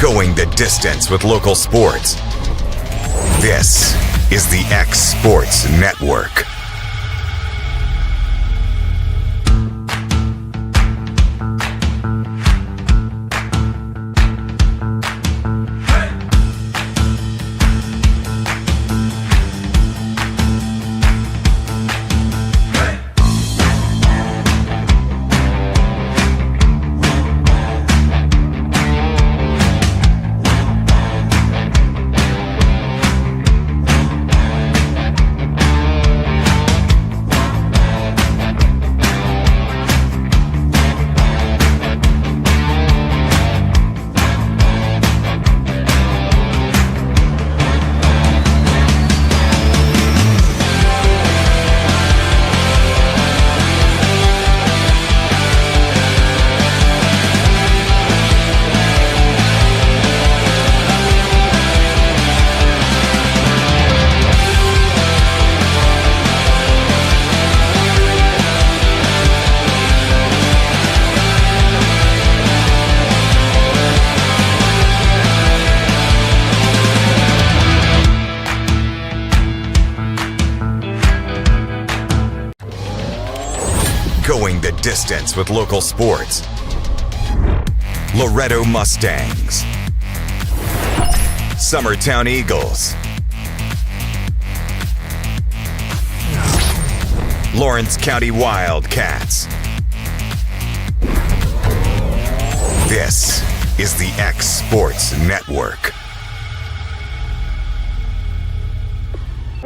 Going the distance with local sports. This is the X Sports Network. Going the distance with local sports. Loretto Mustangs. Summertown Eagles. Lawrence County Wildcats. This is the X Sports Network.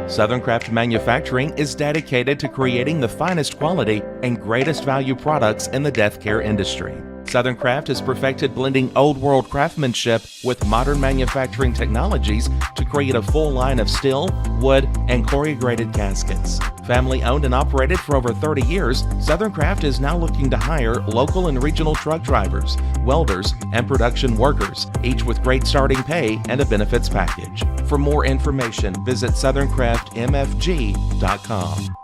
Southern Craft Manufacturing is dedicated to creating the finest quality and greatest value products in the death care industry. Southern Craft has perfected blending old world craftsmanship with modern manufacturing technologies to create a full line of steel, wood, and corrugated caskets. Family owned and operated for over 30 years, Southern Craft is now looking to hire local and regional truck drivers, welders, and production workers, each with great starting pay and a benefits package. For more information, visit southerncraftmfg.com.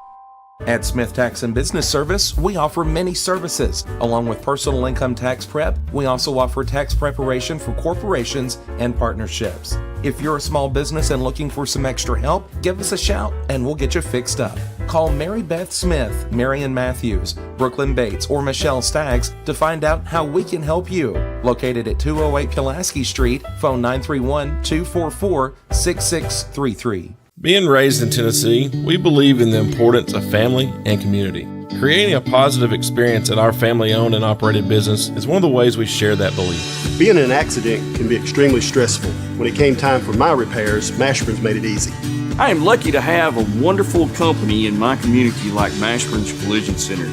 At Smith Tax and Business Service, we offer many services. Along with personal income tax prep, we also offer tax preparation for corporations and partnerships. If you're a small business and looking for some extra help, give us a shout and we'll get you fixed up. Call Mary Beth Smith, Marion Matthews, Brooklyn Bates, or Michelle Staggs to find out how we can help you. Located at 208 Pulaski Street, phone 931-244-6633. Being raised in Tennessee, we believe in the importance of family and community. Creating a positive experience at our family-owned and operated business is one of the ways we share that belief. Being in an accident can be extremely stressful. When it came time for my repairs, Mashburn's made it easy. I am lucky to have a wonderful company in my community like Mashburn's Collision Center.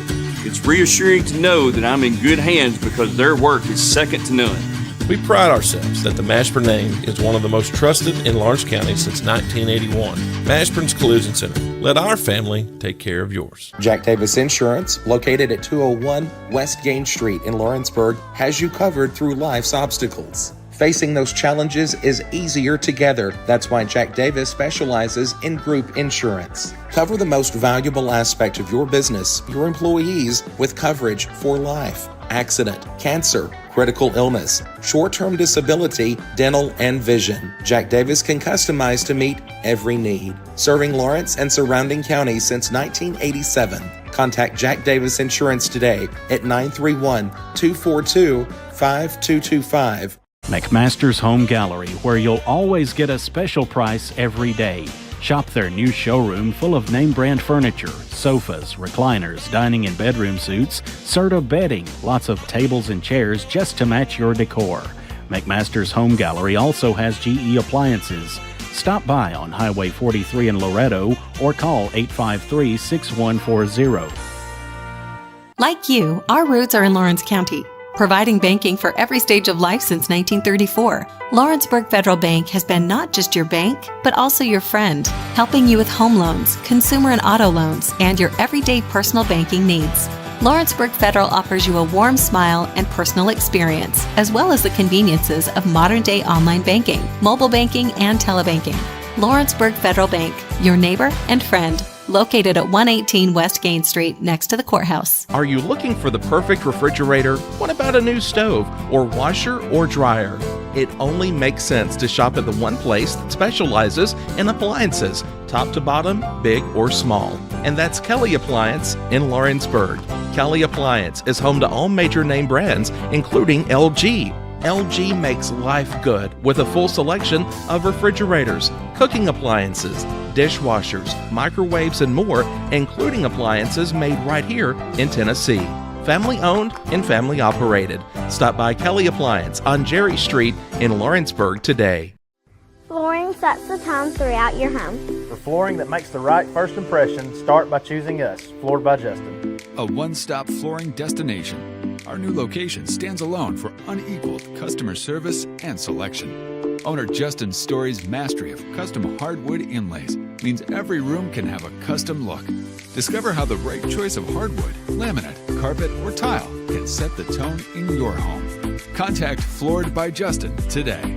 It's reassuring to know that I'm in good hands because their work is second to none. We pride ourselves that the Mashburn name is one of the most trusted in Lawrence County since 1981. Mashburn's Collision Center. Let our family take care of yours. Jack Davis Insurance, located at 201 West Gain Street in Lawrenceburg, has you covered through life's obstacles. Facing those challenges is easier together. That's why Jack Davis specializes in group insurance. Cover the most valuable aspect of your business, your employees, with coverage for life, accident, cancer, critical illness, short-term disability, dental, and vision. Jack Davis can customize to meet every need. Serving Lawrence and surrounding counties since 1987. Contact Jack Davis Insurance today at 931-242-5225. McMaster's Home Gallery, where you'll always get a special price every day. Shop their new showroom full of name-brand furniture, sofas, recliners, dining and bedroom suites, Serta bedding, lots of tables and chairs just to match your decor. McMaster's Home Gallery also has GE appliances. Stop by on Highway 43 in Loretto or call 853-6140. Like you, our roots are in Lawrence County. Providing banking for every stage of life since 1934, Lawrenceburg Federal Bank has been not just your bank, but also your friend, helping you with home loans, consumer and auto loans, and your everyday personal banking needs. Lawrenceburg Federal offers you a warm smile and personal experience, as well as the conveniences of modern-day online banking, mobile banking, and telebanking. Lawrenceburg Federal Bank, your neighbor and friend. Located at 118 West Gain Street, next to the courthouse. Are you looking for the perfect refrigerator? What about a new stove or washer or dryer? it only makes sense to shop at the one place that specializes in appliances, top to bottom, big or small. And that's Kelly Appliance in Lawrenceburg. Kelly Appliance is home to all major name brands, including LG. LG makes life good with a full selection of refrigerators, cooking appliances, dishwashers, microwaves, and more, including appliances made right here in Tennessee. Family owned and family operated. Stop by Kelly Appliance on Jerry Street in Lawrenceburg today. Flooring sets the tone throughout your home. For flooring that makes the right first impression, start by choosing us, Floored by Justin. A one-stop flooring destination. Our new location stands alone for unequaled customer service and selection. Owner Justin Story's mastery of custom hardwood inlays means every room can have a custom look. Discover how the right choice of hardwood, laminate, carpet, or tile can set the tone in your home. Contact Floored by Justin today.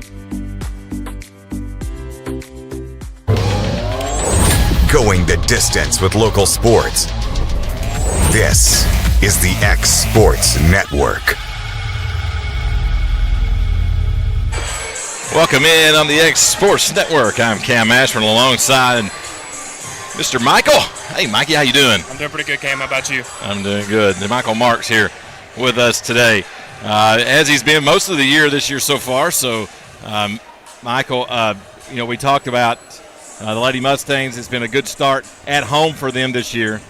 Going the distance with local sports. This is the X Sports Network. Welcome in on the X Sports Network. I'm Cam Ashburn alongside Mr. Michael. Hey, Mikey, how you doing? I'm doing pretty good, Cam. How about you? I'm doing good. Michael Marks here with us today, as he's been most of the year this year so far. So, Michael, we talked about the Lady Mustangs. It's been a good start at home for them this year.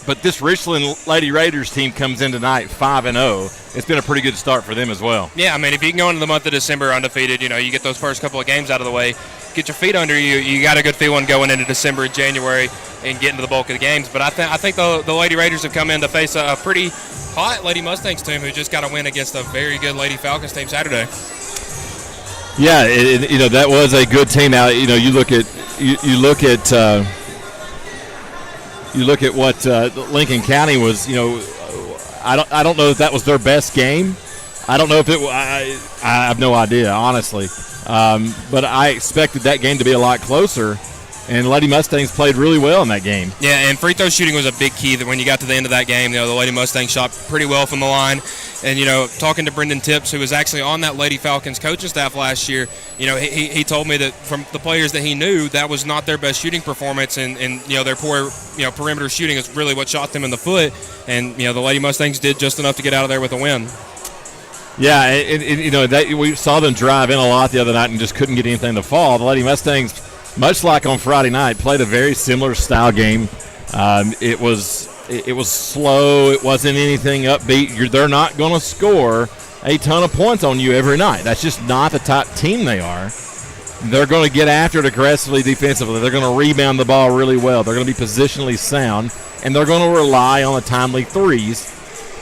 But this Richland Lady Raiders team comes in tonight 5-0. It's been a pretty good start for them as well. Yeah, I mean, if you can go into the month of December undefeated, you get those first couple of games out of the way, get your feet under you. You got a good feeling going into December and January and getting to the bulk of the games. But I think the Lady Raiders have come in to face a pretty hot Lady Mustangs team who just got a win against a very good Lady Falcons team Saturday. Yeah, that was a good team. Now, you look at what Lincoln County was. I don't know if that was their best game. I don't know if it. I have no idea, honestly. But I expected that game to be a lot closer. And Lady Mustangs played really well in that game. Yeah, and free throw shooting was a big key that when you got to the end of that game, the Lady Mustangs shot pretty well from the line. And, talking to Brendan Tips, who was actually on that Lady Falcons coaching staff last year, he told me that from the players that he knew, that was not their best shooting performance. And their poor, perimeter shooting is really what shot them in the foot. And, the Lady Mustangs did just enough to get out of there with a win. Yeah, we saw them drive in a lot the other night and just couldn't get anything to fall. The Lady Mustangs, much like on Friday night, played a very similar style game. It was slow. It wasn't anything upbeat. They're not going to score a ton of points on you every night. That's just not the type team they are. They're going to get after it aggressively defensively. They're going to rebound the ball really well. They're going to be positionally sound, and they're going to rely on the timely threes.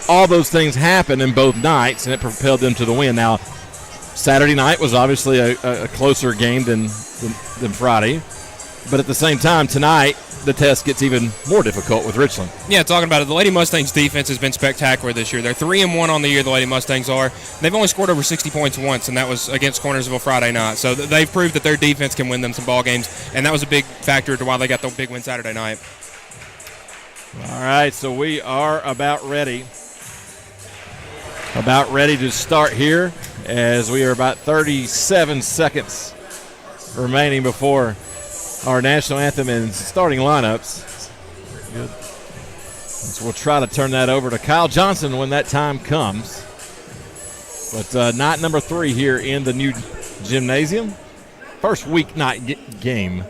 All those things happened in both nights, and it propelled them to the win. Now, Saturday night was obviously a closer game than Friday. But at the same time, tonight, the test gets even more difficult with Richland. Yeah, talking about it, the Lady Mustangs defense has been spectacular this year. They're 3-1 on the year, the Lady Mustangs are. They've only scored over 60 points once, and that was against Cornersville Friday night. So they've proved that their defense can win them some ball games, and that was a big factor to why they got the big win Saturday night. All right, so we are about ready to start here as we are about 37 seconds remaining before our national anthem and starting lineups. Good. So we'll try to turn that over to Kyle Johnson when that time comes. But night number 3 here in the new gymnasium. First weeknight game.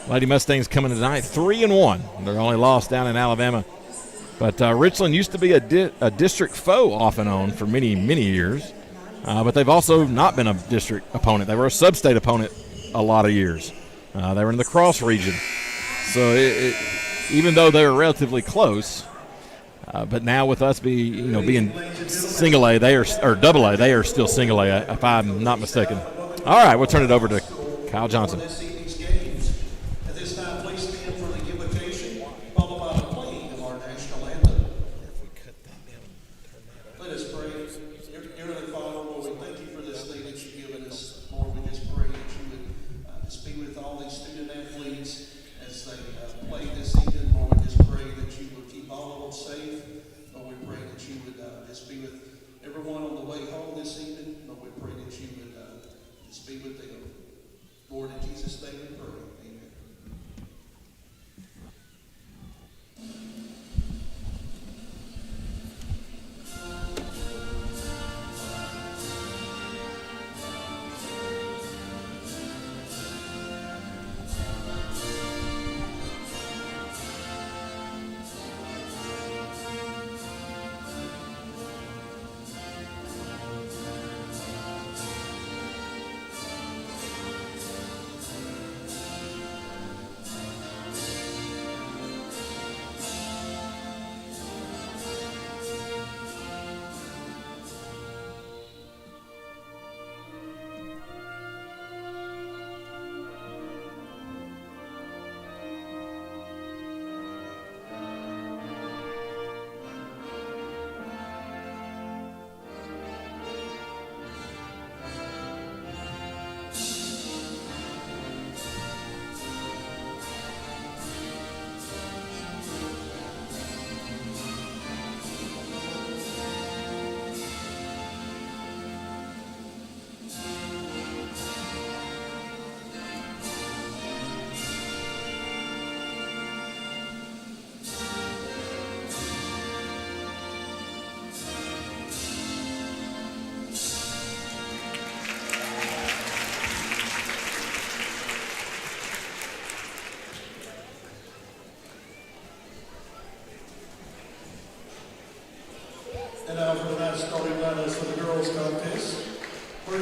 Lady Mustangs coming tonight 3-1. They're only lost down in Alabama. But Richland used to be a district foe off and on for many, many years. But they've also not been a district opponent. They were a sub-state opponent a lot of years. They were in the Cross region. So even though they were relatively close, but now with us being single A, or double A, they are still single A, if I'm not mistaken. All right, we'll turn it over to Kyle Johnson. But we pray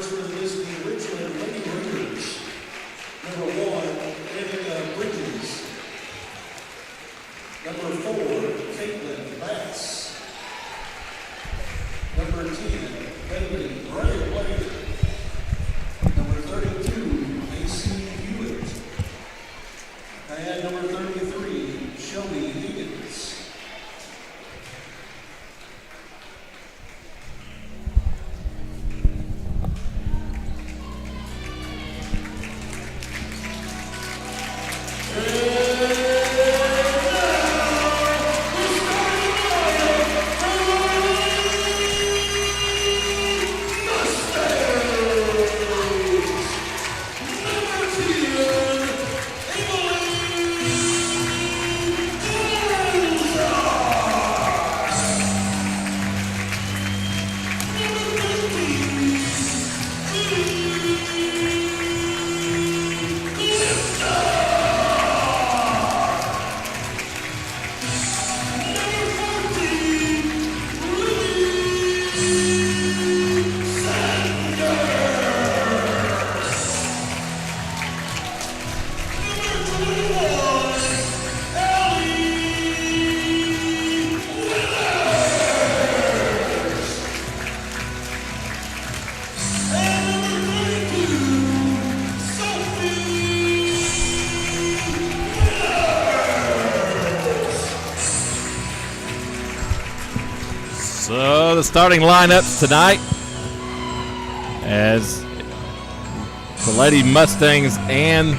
First for the Richland Lady Raiders, number 1, Erica Bridges. Number 4, Caitlin Bass. Number 10, Bailey Blair. Number 32, AC Hewitt. And number 33, Shelby Higgins. So the starting lineups tonight, as the Lady Mustangs and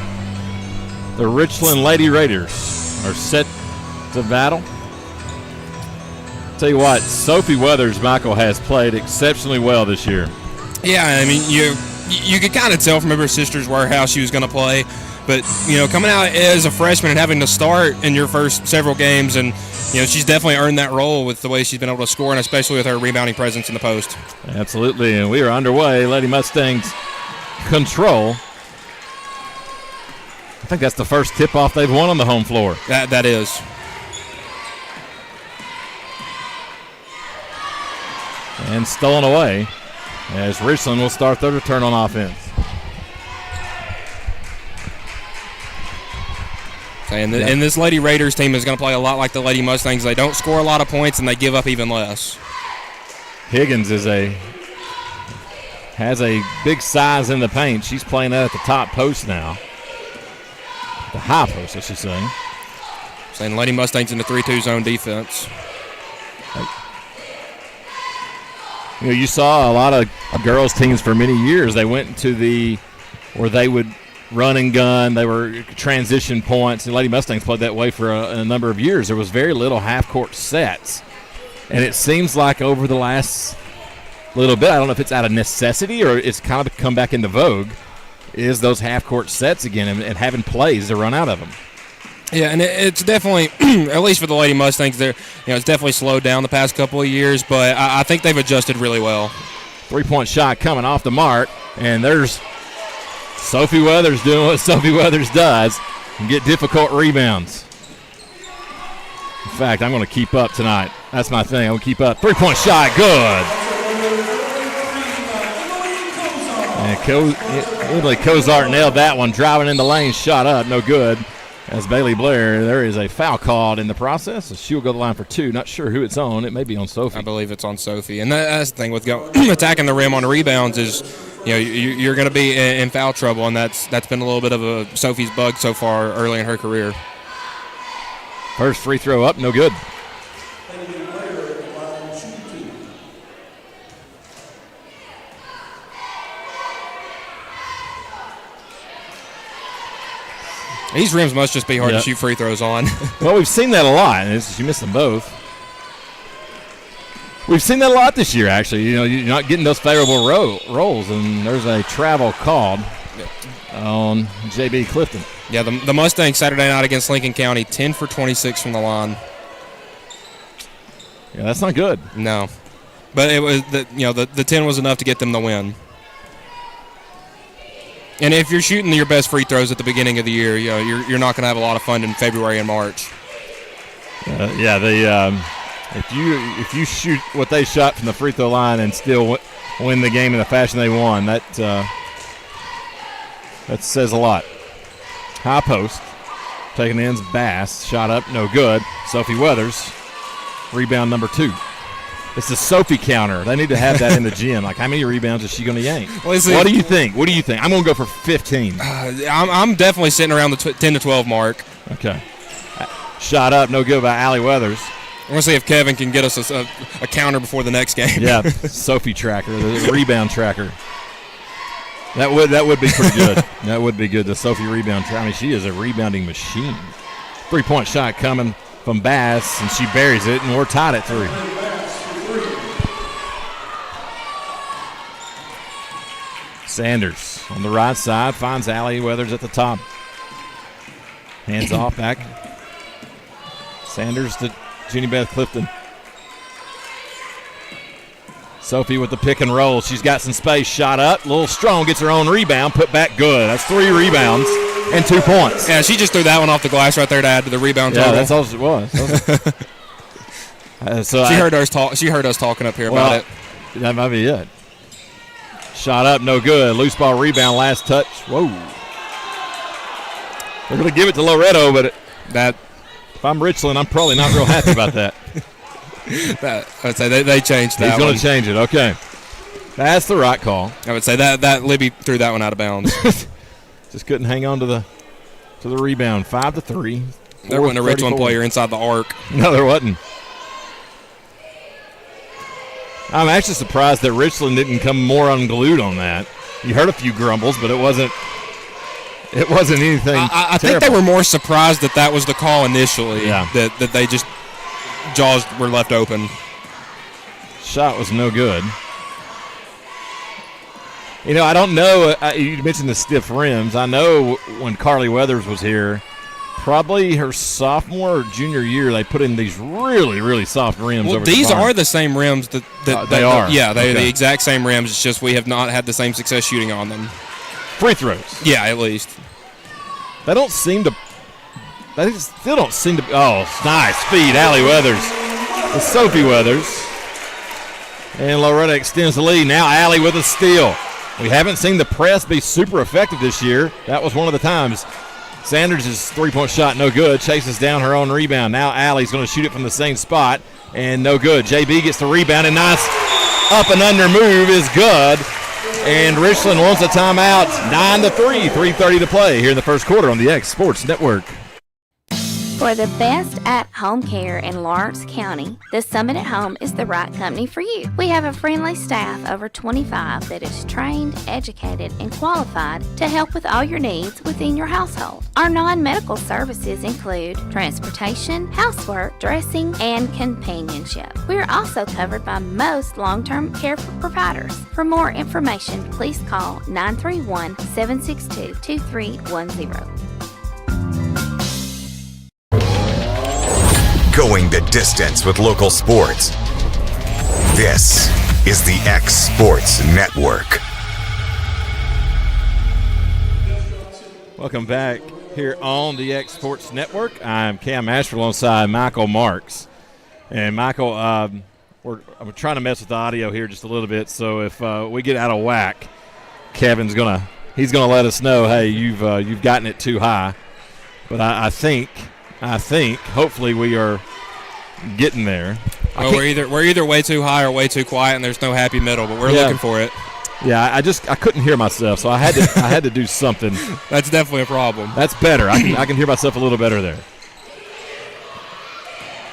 the Richland Lady Raiders are set to battle. Tell you what, Sophie Weathers, Michael, has played exceptionally well this year. Yeah, I mean, you could kind of tell from her sister's how she was going to play. But, coming out as a freshman and having to start in your first several games, and, she's definitely earned that role with the way she's been able to score, and especially with her rebounding presence in the post. Absolutely, and we are underway. Lady Mustangs control. I think that's the first tip-off they've won on the home floor. That is. And stolen away as Richland will start their return on offense. And this Lady Raiders team is going to play a lot like the Lady Mustangs. They don't score a lot of points, and they give up even less. Higgins has a big size in the paint. She's playing that at the top post now. The high post, I should say. Saying Lady Mustangs in the 3-2 zone defense. You saw a lot of girls teams for many years. They went to where they would run and gun. They were transition points. And Lady Mustangs played that way for a number of years. There was very little half-court sets. And it seems like over the last little bit, I don't know if it's out of necessity or it's kind of come back into vogue, is those half-court sets again and having plays to run out of them. Yeah, and it's definitely, at least for the Lady Mustangs, it's definitely slowed down the past couple of years, but I think they've adjusted really well. Three-point shot coming off the mark, and there's Sophie Weathers doing what Sophie Weathers does and get difficult rebounds. In fact, I'm going to keep up tonight. That's my thing. I'm going to keep up. Three-point shot, good. And Emily Cozart nailed that one, driving in the lane, shot up, no good. As Bailey Blair, there is a foul called in the process. So she'll go to the line for two. Not sure who it's on. It may be on Sophie. I believe it's on Sophie. And that's the thing with attacking the rim on rebounds is, you're going to be in foul trouble, and that's been a little bit of a Sophie's bug so far early in her career. First free throw up, no good. These rims must just be hard to shoot free throws on. Well, we've seen that a lot. You missed them both. We've seen that a lot this year, actually. You're not getting those favorable rolls, and there's a travel called on J.B. Clifton. Yeah, the Mustangs Saturday night against Lincoln County, 10 for 26 from the line. Yeah, that's not good. No, but it was the 10 was enough to get them the win. And if you're shooting your best free throws at the beginning of the year, you're not going to have a lot of fun in February and March. If you shoot what they shot from the free throw line and still win the game in the fashion they won, that says a lot. High post, taking the ends. Bass shot up, no good. Sophie Weathers, rebound number 2. It's the Sophie counter. They need to have that in the gym. Like, how many rebounds is she going to yank? What do you think? I'm going to go for 15. I'm definitely sitting around the 10 to 12 mark. Okay. Shot up, no good by Allie Weathers. I want to see if Kevin can get us a counter before the next game. Yeah, Sophie tracker, the rebound tracker. That would be pretty good. That would be good, the Sophie rebound tracker. I mean, she is a rebounding machine. 3-point shot coming from Bass, and she buries it, and we're tied at 3. Sanders on the right side finds Allie Weathers at the top. Hands off back. Sanders to Jenny Beth Clifton. Sophie with the pick and roll. She's got some space. Shot up. A little strong. Gets her own rebound. Put back good. That's 3 rebounds and 2 points. Yeah, she just threw that one off the glass right there to add to the rebound total. Yeah, that's all it was. She heard us talking up here about it. That might be it. Shot up. No good. Loose ball rebound. Last touch. Whoa. They're going to give it to Loretto, but if I'm Richland, I'm probably not real happy about that. I'd say they changed that. He's going to change it. Okay. That's the right call. I would say that Libby threw that one out of bounds. Just couldn't hang on to the rebound. 5-3. There wasn't a Richland player inside the arc. No, there wasn't. I'm actually surprised that Richland didn't come more unglued on that. You heard a few grumbles, but it wasn't anything. I think they were more surprised that was the call initially. Yeah. That they just jaws were left open. Shot was no good. You know, I don't know. You mentioned the stiff rims. I know when Carly Weathers was here, probably her sophomore or junior year, they put in these really, really soft rims. Well, these are the same rims that they are. Yeah, they're the exact same rims. It's just we have not had the same success shooting on them. Free throws. Yeah, at least. They still don't seem to. Oh, nice feed, Allie Weathers. It's Sophie Weathers. And Loretto extends the lead. Now Allie with a steal. We haven't seen the press be super effective this year. That was one of the times. Sanders' 3-point shot, no good. Chases down her own rebound. Now Allie's going to shoot it from the same spot, and no good. JB gets the rebound, and nice up and under move is good. And Richland wants a timeout. 9-3, 3:30 to play here in the first quarter on the X Sports Network. For the best at-home care in Lawrence County, the Summit at Home is the right company for you. We have a friendly staff over 25 that is trained, educated, and qualified to help with all your needs within your household. Our non-medical services include transportation, housework, dressing, and companionship. We are also covered by most long-term care providers. For more information, please call 931-762-2310. Going the distance with local sports. This is the X Sports Network. Welcome back here on the X Sports Network. I'm Cam Ashford alongside Michael Marks. And Michael, I'm trying to mess with the audio here just a little bit, so if we get out of whack, Kevin's gonna let us know, hey, you've gotten it too high. But I think hopefully we are getting there. We're either way too high or way too quiet, and there's no happy middle. But we're looking for it. Yeah, I couldn't hear myself, so I had to do something. That's definitely a problem. That's better. I can hear myself a little better there.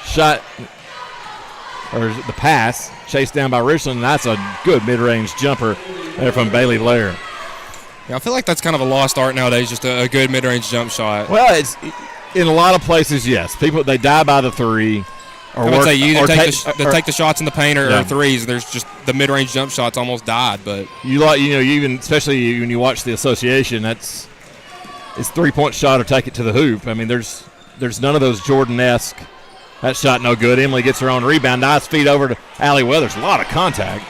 Shot or the pass chased down by Richland, and that's a good mid-range jumper there from Bailey Lair. Yeah, I feel like that's kind of a lost art nowadays. Just a good mid-range jump shot. Well, it's in a lot of places, yes. People they die by the three. I would say you either take the shots in the paint or threes. There's just the mid-range jump shots almost died. But you even especially when you watch the association, it's 3-point shot or take it to the hoop. I mean, there's none of those Jordan-esque. That shot no good. Emily gets her own rebound. Nice feed over to Allie Weathers. A lot of contact,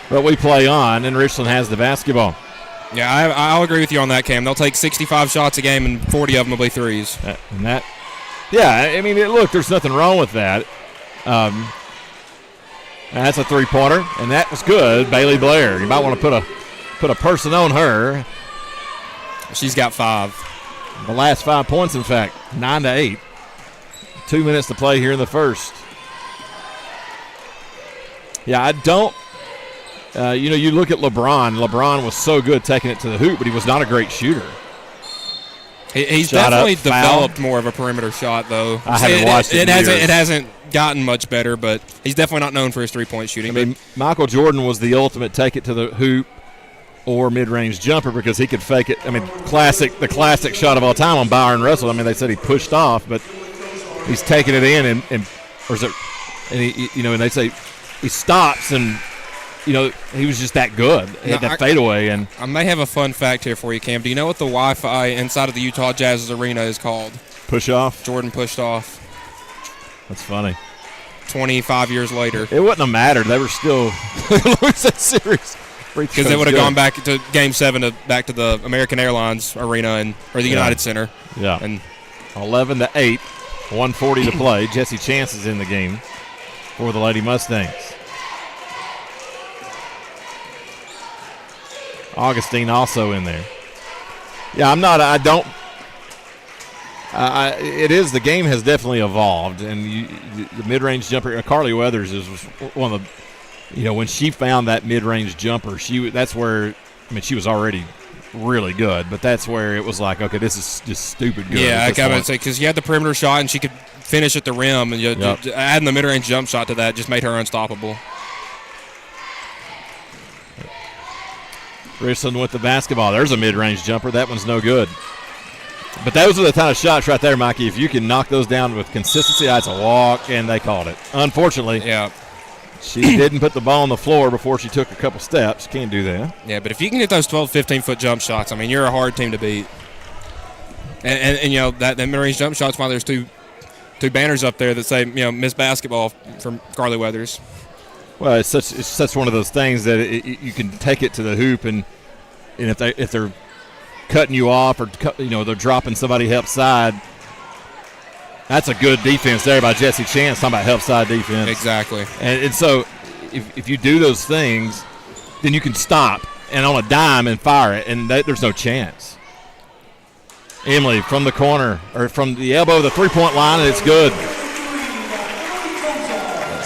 but we play on, and Richland has the basketball. Yeah, I'll agree with you on that, Cam. They'll take 65 shots a game, and 40 of them will be threes. Yeah, I mean, look, there's nothing wrong with that. That's a three-pointer, and that was good. Bailey Blair. You might want to put a person on her. She's got 5. The last 5 points, in fact, 9-8. 2 minutes to play here in the first. Yeah, I don't. You look at LeBron. LeBron was so good taking it to the hoop, but he was not a great shooter. He's definitely developed more of a perimeter shot, though. I haven't watched it. It hasn't gotten much better, but he's definitely not known for his three-point shooting. I mean, Michael Jordan was the ultimate take it to the hoop or mid-range jumper because he could fake it. I mean, the classic shot of all time on Byron Russell. I mean, they said he pushed off, but he's taking it in, and they say he stops and. He was just that good. He had that fadeaway. And I may have a fun fact here for you, Cam. Do you know what the Wi-Fi inside of the Utah Jazz's arena is called? Push off? Jordan pushed off. That's funny. 25 years later. It wouldn't have mattered. They were still lose that series. Because they would have gone back to Game 7 back to the American Airlines arena or the United Center. Yeah. And 11-8, 1:40 to play. Jesse Chance is in the game for the Lady Mustangs. Augustine also in there. Yeah, the game has definitely evolved, and the mid-range jumper, Carly Weathers is one of the, when she found that mid-range jumper, that's where, she was already really good, but that's where it was like, okay, this is just stupid good. Yeah, I gotta say, because you had the perimeter shot, and she could finish at the rim, and adding the mid-range jump shot to that just made her unstoppable. Richland with the basketball. There's a mid-range jumper. That one's no good. But those are the kind of shots right there, Mikey. If you can knock those down with consistency, that's a walk, and they called it. Unfortunately, she didn't put the ball on the floor before she took a couple steps. Can't do that. Yeah, but if you can get those 12, 15-foot jump shots, you're a hard team to beat. And that mid-range jump shots, why there's two banners up there that say, Miss Basketball from Carly Weathers. Well, it's such one of those things that you can take it to the hoop, and if they're cutting you off or they're dropping somebody help side, that's a good defense there by Jesse Chance. Talking about help side defense, exactly. And so if you do those things, then you can stop and on a dime and fire it, and there's no chance. Emily from the corner or from the elbow of the three-point line, and it's good.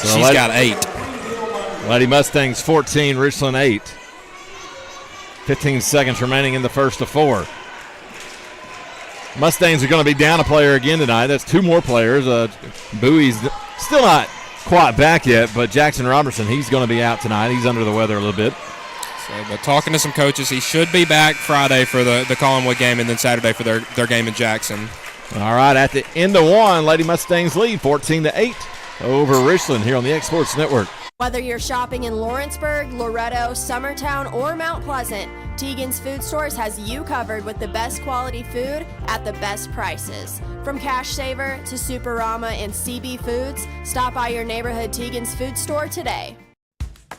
So she's got 8. Lady Mustangs 14, Richland 8. 15 seconds remaining in the first of 4. Mustangs are going to be down a player again tonight. That's 2 more players. Bowie's still not quite back yet, but Jackson Robertson, he's going to be out tonight. He's under the weather a little bit. But talking to some coaches, he should be back Friday for the Collinwood game and then Saturday for their game in Jackson. All right, at the end of 1, Lady Mustangs lead 14-8 over Richland here on the X Sports Network. Whether you're shopping in Lawrenceburg, Loretto, Summertown, or Mount Pleasant, Tegan's Food Stores has you covered with the best quality food at the best prices. From Cash Saver to Superama and CB Foods, stop by your neighborhood Tegan's Food Store today.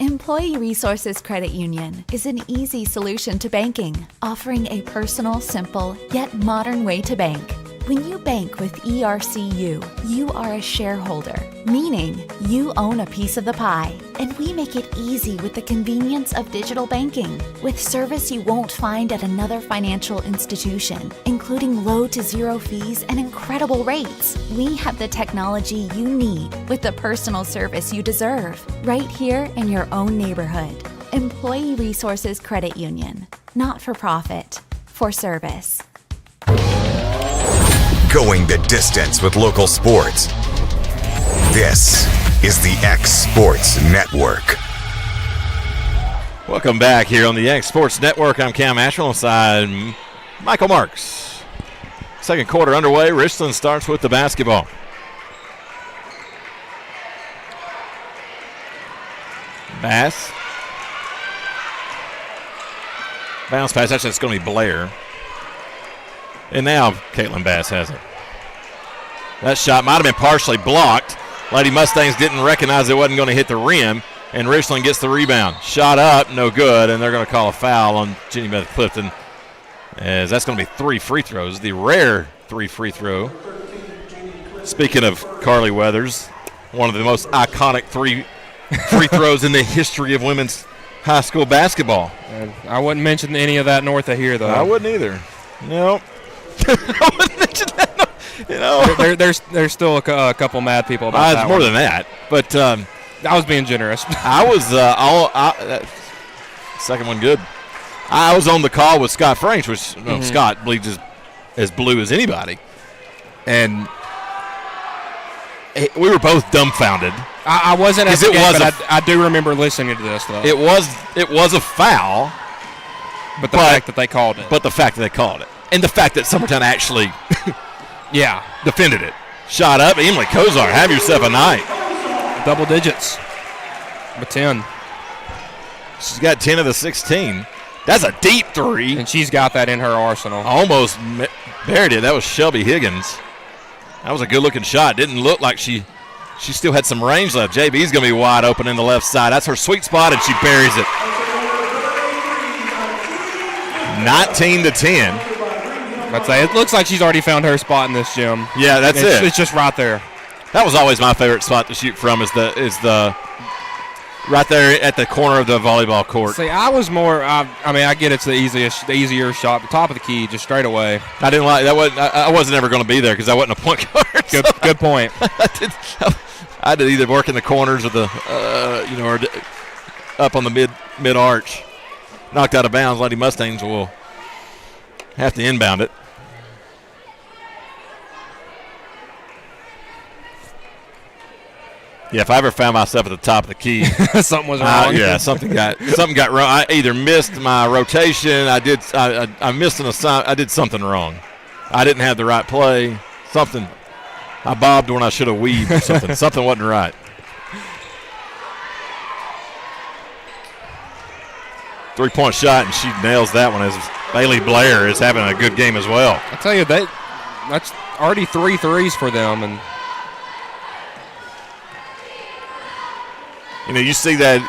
Employee Resources Credit Union is an easy solution to banking, offering a personal, simple, yet modern way to bank. When you bank with ERCU, you are a shareholder, meaning you own a piece of the pie. And we make it easy with the convenience of digital banking, with service you won't find at another financial institution, including low to zero fees and incredible rates. We have the technology you need with the personal service you deserve, right here in your own neighborhood. Employee Resources Credit Union, not for profit, for service. Going the distance with local sports. This is the X Sports Network. Welcome back here on the X Sports Network. I'm Cam Asheville alongside Michael Marks. Second quarter underway. Richland starts with the basketball. Bass. Bounce pass. Actually, it's going to be Blair. And now Caitlin Bass has it. That shot might have been partially blocked. Lady Mustangs didn't recognize it wasn't going to hit the rim, and Richland gets the rebound. Shot up, no good, and they're going to call a foul on Jenny Beth Clifton, as that's going to be 3 free throws, the rare 3 free throw. Speaking of Carly Weathers, one of the most iconic free throws in the history of women's high school basketball. I wouldn't mention any of that north of here, though. I wouldn't either. No. I wouldn't mention that. You know, there's still a couple mad people about that. It's more than that, but I was being generous. I was second one good. I was on the call with Scott Franks, which Scott bleeds as blue as anybody, and we were both dumbfounded. I wasn't at the game, but I do remember listening to this though. It was a foul, but the fact that they called it. But the fact that they called it, and the fact that Summertown actually. Yeah. Defended it. Shot up. Emily Kozar, have yourself a night. Double digits. But 10. She's got 10 of the 16. That's a deep three. And she's got that in her arsenal. Almost buried it. That was Shelby Higgins. That was a good-looking shot. Didn't look like she still had some range left. JB's going to be wide open in the left side. That's her sweet spot, and she buries it. 19-10. I'd say it looks like she's already found her spot in this gym. Yeah, that's it. It's just right there. That was always my favorite spot to shoot from. Is the right there at the corner of the volleyball court. See, I was more. I get it's the easier shot, the top of the key, just straight away. I didn't like that. I wasn't ever going to be there because I wasn't a point guard. Good point. I did either work in the corners or the or up on the mid arch. Knocked out of bounds. Lady Mustangs will have to inbound it. Yeah, if I ever found myself at the top of the key, something was wrong. Yeah, something got wrong. I either missed my rotation. I missed an assignment. I did something wrong. I didn't have the right play. Something. I bobbed when I should have weaved or something. Something wasn't right. Three-point shot, and she nails that one as Bailey Blair is having a good game as well. I tell you, that's already 3 threes for them, and you see that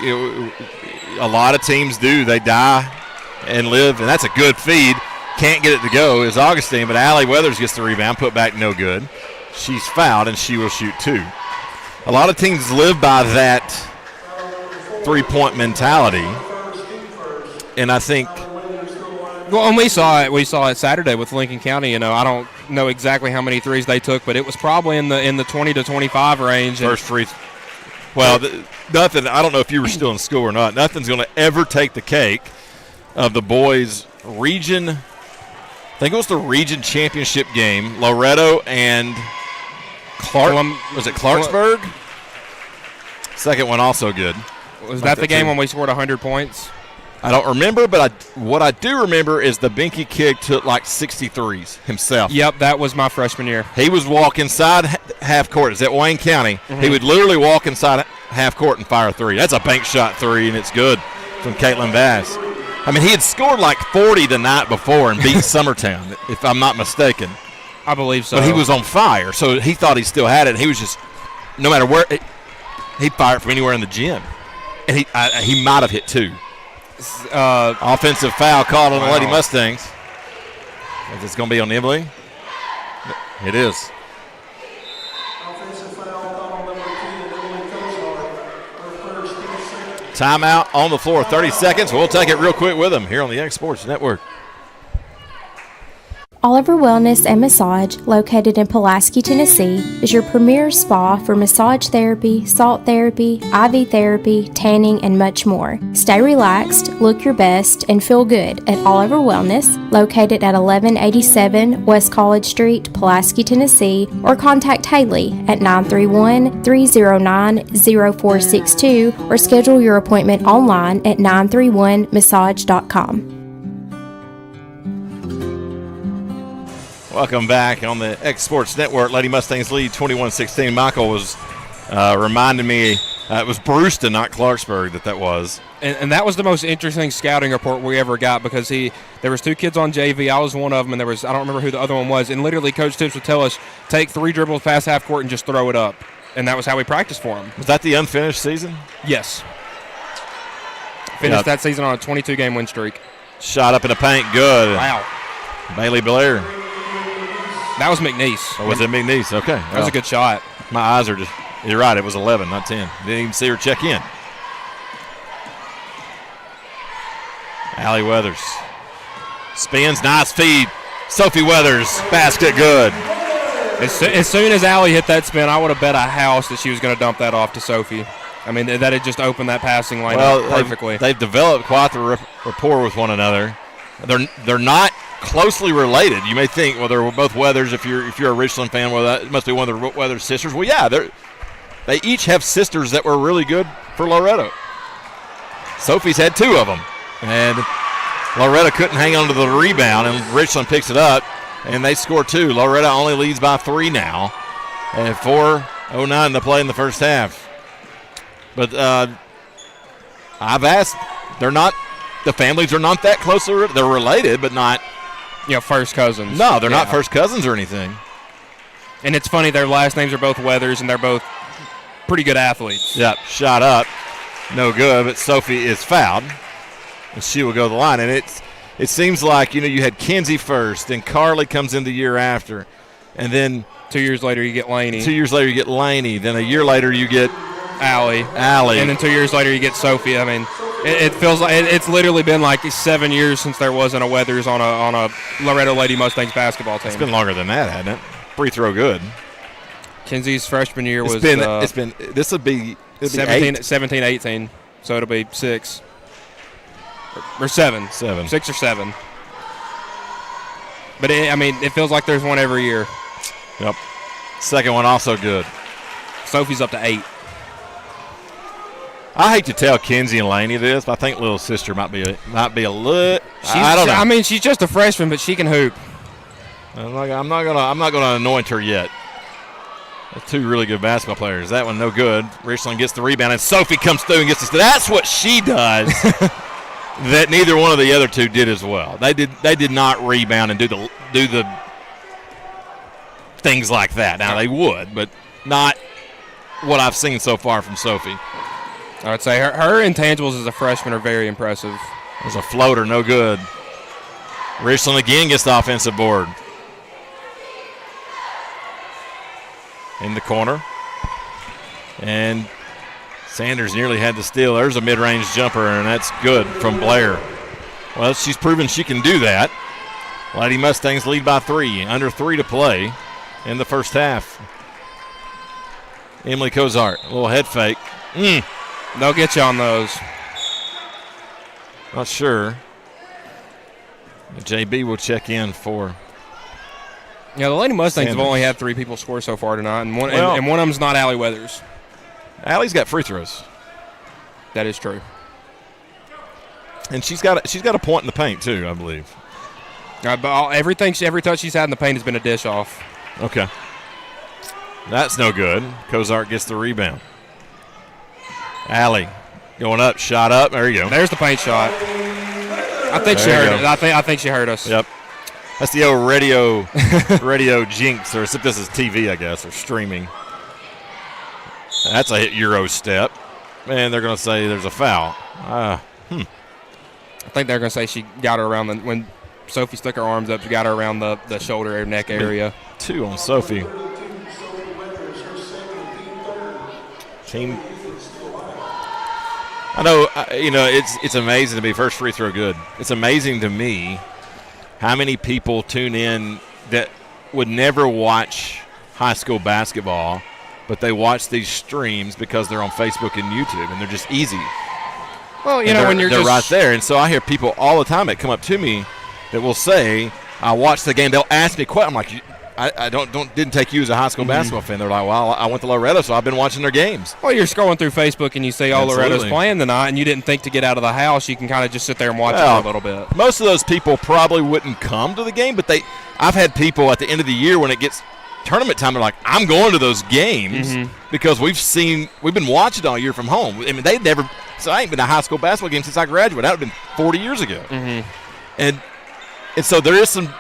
a lot of teams do. They die and live, and that's a good feed. Can't get it to go is Augustine, but Allie Weathers gets the rebound, put back no good. She's fouled, and she will shoot 2. A lot of teams live by that three-point mentality, and I think. Well, and we saw it Saturday with Lincoln County. I don't know exactly how many threes they took, but it was probably in the 20 to 25 range. First free. Well, nothing. I don't know if you were still in school or not. Nothing's going to ever take the cake of the boys' region. I think it was the region championship game. Loretto and was it Clarksburg? Second one also good. Was that the game when we scored 100 points? I don't remember, but what I do remember is the Binky kid took like 63s himself. Yep, that was my freshman year. He was walking inside half court. It's at Wayne County. Mm-hmm. He would literally walk inside half court and fire a three. That's a bank shot three, and it's good from Caitlin Bass. I mean, he had scored like 40 the night before and beat Summertown, if I'm not mistaken. I believe so. But he was on fire, so he thought he still had it. And he was just, no matter where, he'd fire it from anywhere in the gym. And he might have hit 2. Offensive foul called on the Lady Mustangs. Is this going to be on Emily? It is. Offensive foul called on number 10, Emily Kozar, her first team. Timeout on the floor, 30 seconds. We'll take it real quick with them here on the X Sports Network. Oliver Wellness and Massage, located in Pulaski, Tennessee, is your premier spa for massage therapy, salt therapy, IV therapy, tanning, and much more. Stay relaxed, look your best, and feel good at Oliver Wellness, located at 1187 West College Street, Pulaski, Tennessee, or contact Haley at 931-309-0462 or schedule your appointment online at 931massage.com. Welcome back on the X Sports Network. Lady Mustangs lead 21-16. Michael was reminding me it was Brewston, not Clarksburg, that was. And that was the most interesting scouting report we ever got because there was 2 kids on JV. I was one of them, and I don't remember who the other one was. And literally, Coach Tips would tell us, take 3 dribbles past half court and just throw it up. And that was how we practiced for him. Was that the unfinished season? Yes. Finished that season on a 22-game win streak. Shot up in the paint, good. Wow. Bailey Blair. That was McNeese. Oh, was it McNeese? Okay. That was a good shot. My eyes are just You're right. It was 11, not 10. Didn't even see her check in. Allie Weathers spins, nice feed. Sophie Weathers, basket good. As soon as Allie hit that spin, I would have bet a house that she was going to dump that off to Sophie. I mean, that had just opened that passing lane up perfectly. They've developed quite the rapport with one another. They're not closely related. You may think, well, they're both Weathers. If you're a Richland fan, well, that must be one of the Weathers sisters. Well, yeah, they each have sisters that were really good for Loretto. Sophie's had 2 of them, and Loretto couldn't hang on to the rebound, and Richland picks it up, and they score 2. Loretto only leads by 3 now, and 4:09 to play in the first half. But I've asked, the families are not that close. They're related, but not first cousins. No, they're not first cousins or anything. And it's funny, their last names are both Weathers, and they're both pretty good athletes. Yep, shot up, no good, but Sophie is fouled, and she will go to the line. And it seems like, you had Kinsey first, and Carly comes in the year after, and then 2 years later you get Laney. 2 years later you get Laney. Then a year later you get Allie. And then 2 years later you get Sophie. I mean, it feels like it's literally been like 7 years since there wasn't a Weathers on a Loretto Lady Mustangs basketball team. It's been longer than that, hasn't it? Free throw good. Kinsey's freshman year was this would be 17, 18, so it'll be 6 or 7. 6 or 7. But it feels like there's one every year. Yep. Second one also good. Sophie's up to 8. I hate to tell Kinsey and Laney this, but I think little sister might be a little. I don't know. I mean, she's just a freshman, but she can hoop. I'm not gonna anoint her yet. They're 2 really good basketball players. That one no good. Richland gets the rebound, and Sophie comes through and gets this. That's what she does. That neither one of the other 2 did as well. They did not rebound and do the things like that. Now they would, but not what I've seen so far from Sophie. I would say her intangibles as a freshman are very impressive. There's a floater, no good. Richland again gets the offensive board. In the corner. And Sanders nearly had the steal. There's a mid-range jumper, and that's good from Blair. Well, she's proven she can do that. Lady Mustangs lead by 3. Under 3 to play in the first half. Emily Cozart, a little head fake. They'll get you on those. Not sure. JB will check in for. Yeah, the Lady Mustangs have only had 3 people score so far tonight, and one of them's not Allie Weathers. Allie's got free throws. That is true. And she's got a point in the paint too, I believe. But every touch she's had in the paint has been a dish off. Okay. That's no good. Cozart gets the rebound. Allie going up, shot up. There you go. There's the paint shot. I think she heard us. I think she heard us. Yep. That's the old radio jinx, or except this is TV, I guess, or streaming. That's a Euro step. Man, they're going to say there's a foul. I think they're going to say she got her around when Sophie stuck her arms up, she got her around the shoulder or neck area. 2 on Sophie. Team. I know, it's amazing to be first free throw good. It's amazing to me how many people tune in that would never watch high school basketball, but they watch these streams because they're on Facebook and YouTube, and they're just easy. Well, when they're right there. And so I hear people all the time that come up to me that will say, I watched the game. They'll ask me questions. I'm like, I didn't take you as a high school basketball fan. They're like, well, I went to Loretto, so I've been watching their games. Well, you're scrolling through Facebook and you see, Loretto's playing tonight, and you didn't think to get out of the house. You can kind of just sit there and watch it for a little bit. Most of those people probably wouldn't come to the game, but I've had people at the end of the year when it gets tournament time, they're like, I'm going to those games because we've been watching all year from home. I mean, so I ain't been to a high school basketball game since I graduated. That would have been 40 years ago. And so there is some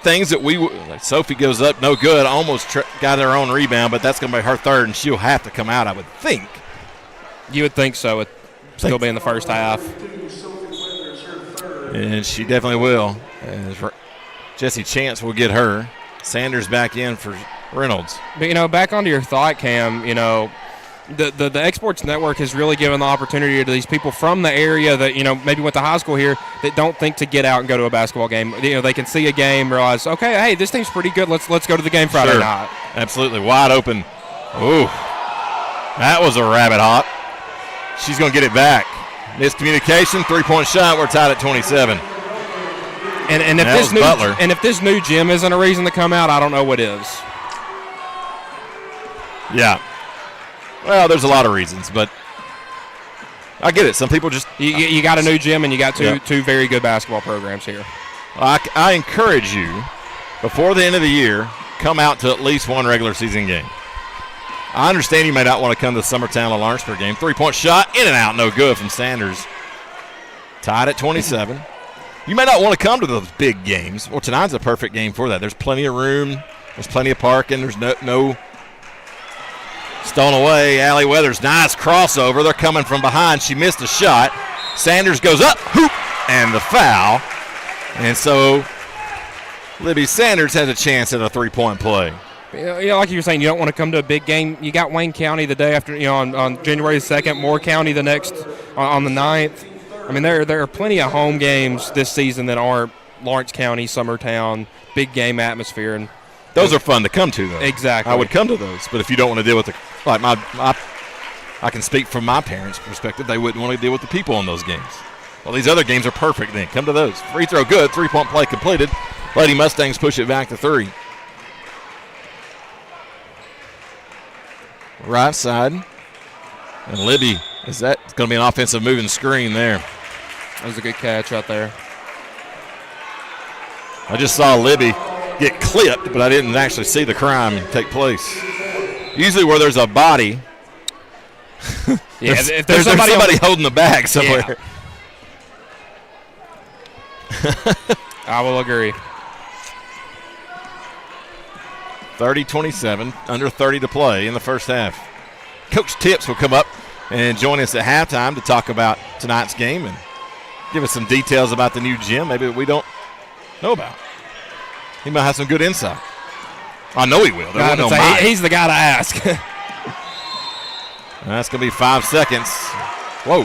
things that like Sophie goes up, no good, almost got her own rebound, but that's going to be her third, and she'll have to come out, I would think. You would think so. It still be in the first half. And she definitely will. Jesse Chance will get her. Sanders back in for Reynolds. But, back onto your thought, Cam, the Exports Network has really given the opportunity to these people from the area that, maybe went to high school here that don't think to get out and go to a basketball game. They can see a game, realize, okay, hey, this team's pretty good. Let's go to the game Friday night. Absolutely. Wide open. Ooh. That was a rabbit hop. She's going to get it back. Miscommunication, 3-point shot. We're tied at 27. And if this new gym isn't a reason to come out, I don't know what is. Yeah. Well, there's a lot of reasons, but I get it. Some people just you got a new gym and you got two very good basketball programs here. I encourage you, before the end of the year, come out to at least one regular season game. I understand you may not want to come to the Summertown or Lawrenceburg game. 3-point shot, in and out, no good from Sanders. Tied at 27. You may not want to come to those big games. Well, tonight's a perfect game for that. There's plenty of room. There's plenty of parking. There's no stone away. Allie Weathers, nice crossover. They're coming from behind. She missed a shot. Sanders goes up, hoop, and the foul. And so Libby Sanders has a chance at a 3-point play. Like you were saying, you don't want to come to a big game. You got Wayne County the day after, on January 2nd, Moore County the next on the 9th. I mean, there are plenty of home games this season that aren't Lawrence County, Summertown, big game atmosphere. And those are fun to come to, though. Exactly. I would come to those, but if you don't want to deal with I can speak from my parents' perspective, they wouldn't want to deal with the people in those games. Well, these other games are perfect then. Come to those. Free throw good, 3-point play completed. Lady Mustangs push it back to 3. Right side. And Libby, is that going to be an offensive moving screen there? That was a good catch out there. I just saw Libby get clipped, but I didn't actually see the crime take place. Usually where there's a body, if there's somebody holding the bag somewhere. Yeah. I will agree. 30-27, under 30 to play in the first half. Coach Tips will come up and join us at halftime to talk about tonight's game and give us some details about the new gym maybe we don't know about. He might have some good insight. I know he will. He's the guy to ask. That's going to be 5 seconds. Whoa.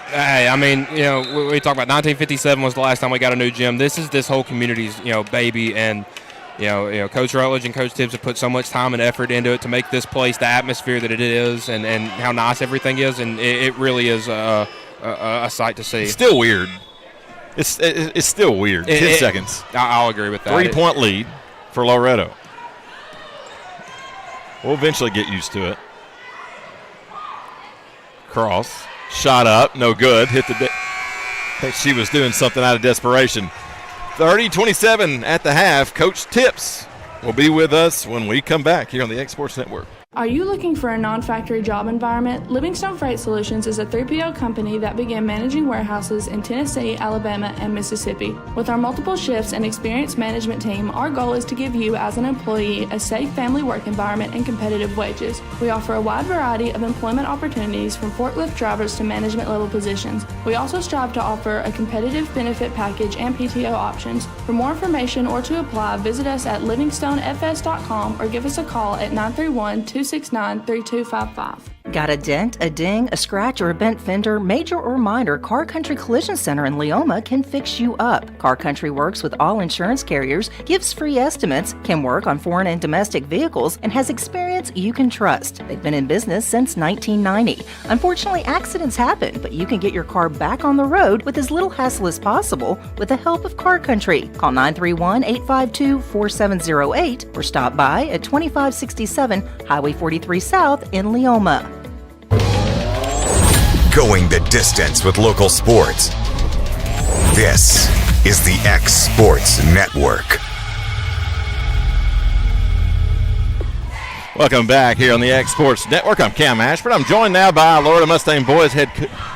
Hey, I mean, we talk about 1957 was the last time we got a new gym. This is this whole community's, baby, and Coach Rutledge and Coach Tibbs have put so much time and effort into it to make this place the atmosphere that it is, and how nice everything is, and it really is a sight to see. It's still weird. It's still weird. 10 seconds. I'll agree with that. 3-point lead for Loretto. We'll eventually get used to it. Cross. Shot up. No good. Hit the I think she was doing something out of desperation. 30-27 at the half. Coach Tips will be with us when we come back here on the Exports Network. Are you looking for a non-factory job environment? Livingstone Freight Solutions is a 3PL company that began managing warehouses in Tennessee, Alabama, and Mississippi. With our multiple shifts and experienced management team, our goal is to give you, as an employee, a safe family work environment and competitive wages. We offer a wide variety of employment opportunities from forklift drivers to management level positions. We also strive to offer a competitive benefit package and PTO options. For more information or to apply, visit us at livingstonefs.com or give us a call at 931-269-3255. Got a dent, a ding, a scratch, or a bent fender? Major or minor, Car Country Collision Center in Leoma can fix you up. Car Country works with all insurance carriers, gives free estimates, can work on foreign and domestic vehicles, and has experience you can trust. They've been in business since 1990. Unfortunately, accidents happen, but you can get your car back on the road with as little hassle as possible with the help of Car Country. Call 931-852-4708 or stop by at 2567 Highway 43 South in Leoma. Going the distance with local sports. This is the X Sports Network. Welcome back here on the X Sports Network. I'm Cam Ashford. I'm joined now by Loretto Mustang Boys head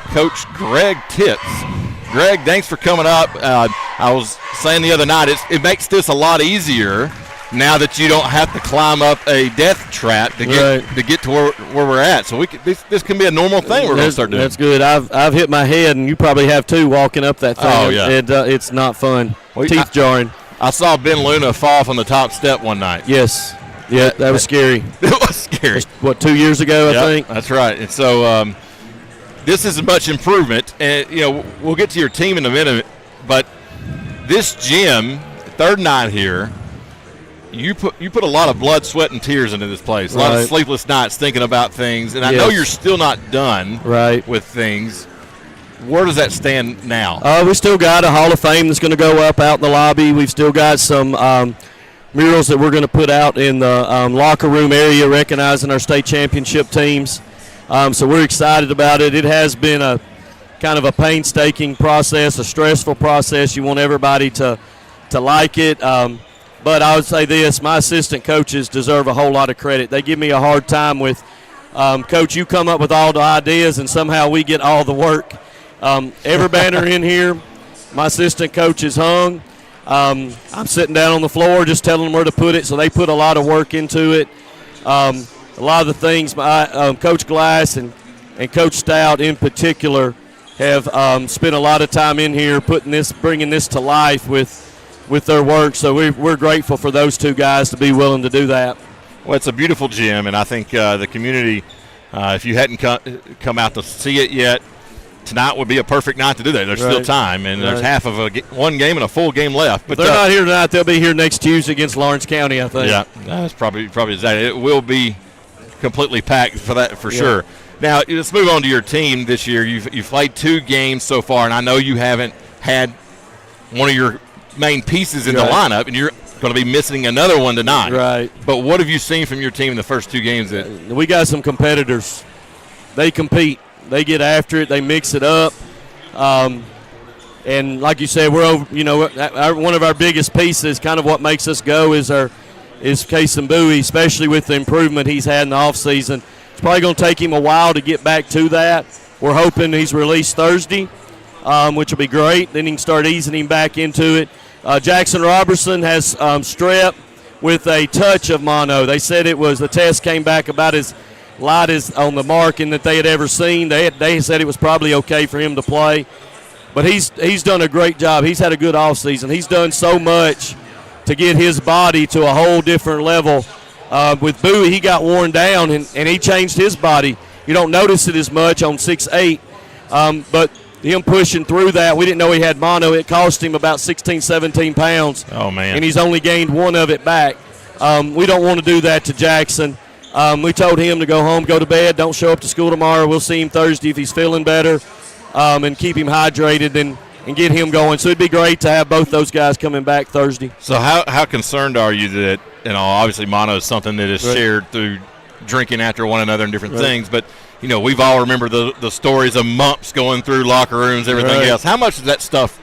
coach Greg Tips. Greg, thanks for coming up. I was saying the other night, it makes this a lot easier now that you don't have to climb up a death trap to get to where we're at. So this can be a normal thing we're going to start doing. That's good. I've hit my head, and you probably have too, walking up that thing. Oh, yeah. It's not fun. Teeth jarring. I saw Ben Luna fall from the top step one night. Yes. Yeah, that was scary. It was scary. What, 2 years ago, I think? That's right. And so this is a much improvement. And, we'll get to your team in a minute. But this gym, third night here, you put a lot of blood, sweat, and tears into this place. A lot of sleepless nights thinking about things. And I know you're still not done with things. Where does that stand now? We still got a Hall of Fame that's going to go up out in the lobby. We've still got some murals that we're going to put out in the locker room area recognizing our state championship teams. So we're excited about it. It has been a kind of a painstaking process, a stressful process. You want everybody to like it. But I would say this, my assistant coaches deserve a whole lot of credit. They give me a hard time with, Coach, you come up with all the ideas and somehow we get all the work. Every banner in here, my assistant coach is hung. I'm sitting down on the floor just telling them where to put it, so they put a lot of work into it. A lot of the things Coach Glass and Coach Stout in particular have spent a lot of time in here bringing this to life with their work. So we're grateful for those two guys to be willing to do that. Well, it's a beautiful gym, and I think the community, if you hadn't come out to see it yet, tonight would be a perfect night to do that. There's still time, and there's half of one game and a full game left. But they're not here tonight. They'll be here next Tuesday against Lawrence County, I think. Yeah, that's probably exactly. It will be completely packed for that for sure. Now, let's move on to your team this year. You've played 2 games so far, and I know you haven't had one of your main pieces in the lineup, and you're going to be missing another one tonight. Right. But what have you seen from your team in the first 2 games? We got some competitors. They compete. They get after it. They mix it up. And like you said, we're over. One of our biggest pieces, kind of what makes us go, is Kason Bowie, especially with the improvement he's had in the offseason. It's probably going to take him a while to get back to that. We're hoping he's released Thursday, which will be great. Then he can start easing him back into it. Jackson Robertson has strep with a touch of mono. They said the test came back about as light as on the marking that they had ever seen. They said it was probably okay for him to play. But he's done a great job. He's had a good offseason. He's done so much to get his body to a whole different level. With Bowie, he got worn down, and he changed his body. You don't notice it as much on 6'8", but him pushing through that, we didn't know he had mono. It cost him about 16, 17 pounds. Oh, man. And he's only gained 1 of it back. We don't want to do that to Jackson. We told him to go home, go to bed, don't show up to school tomorrow. We'll see him Thursday if he's feeling better, and keep him hydrated and get him going. So it'd be great to have both those guys coming back Thursday. So how concerned are you that, obviously mono is something that is shared through drinking after one another and different things, but, we've all remembered the stories of mumps going through locker rooms, everything else. How much does that stuff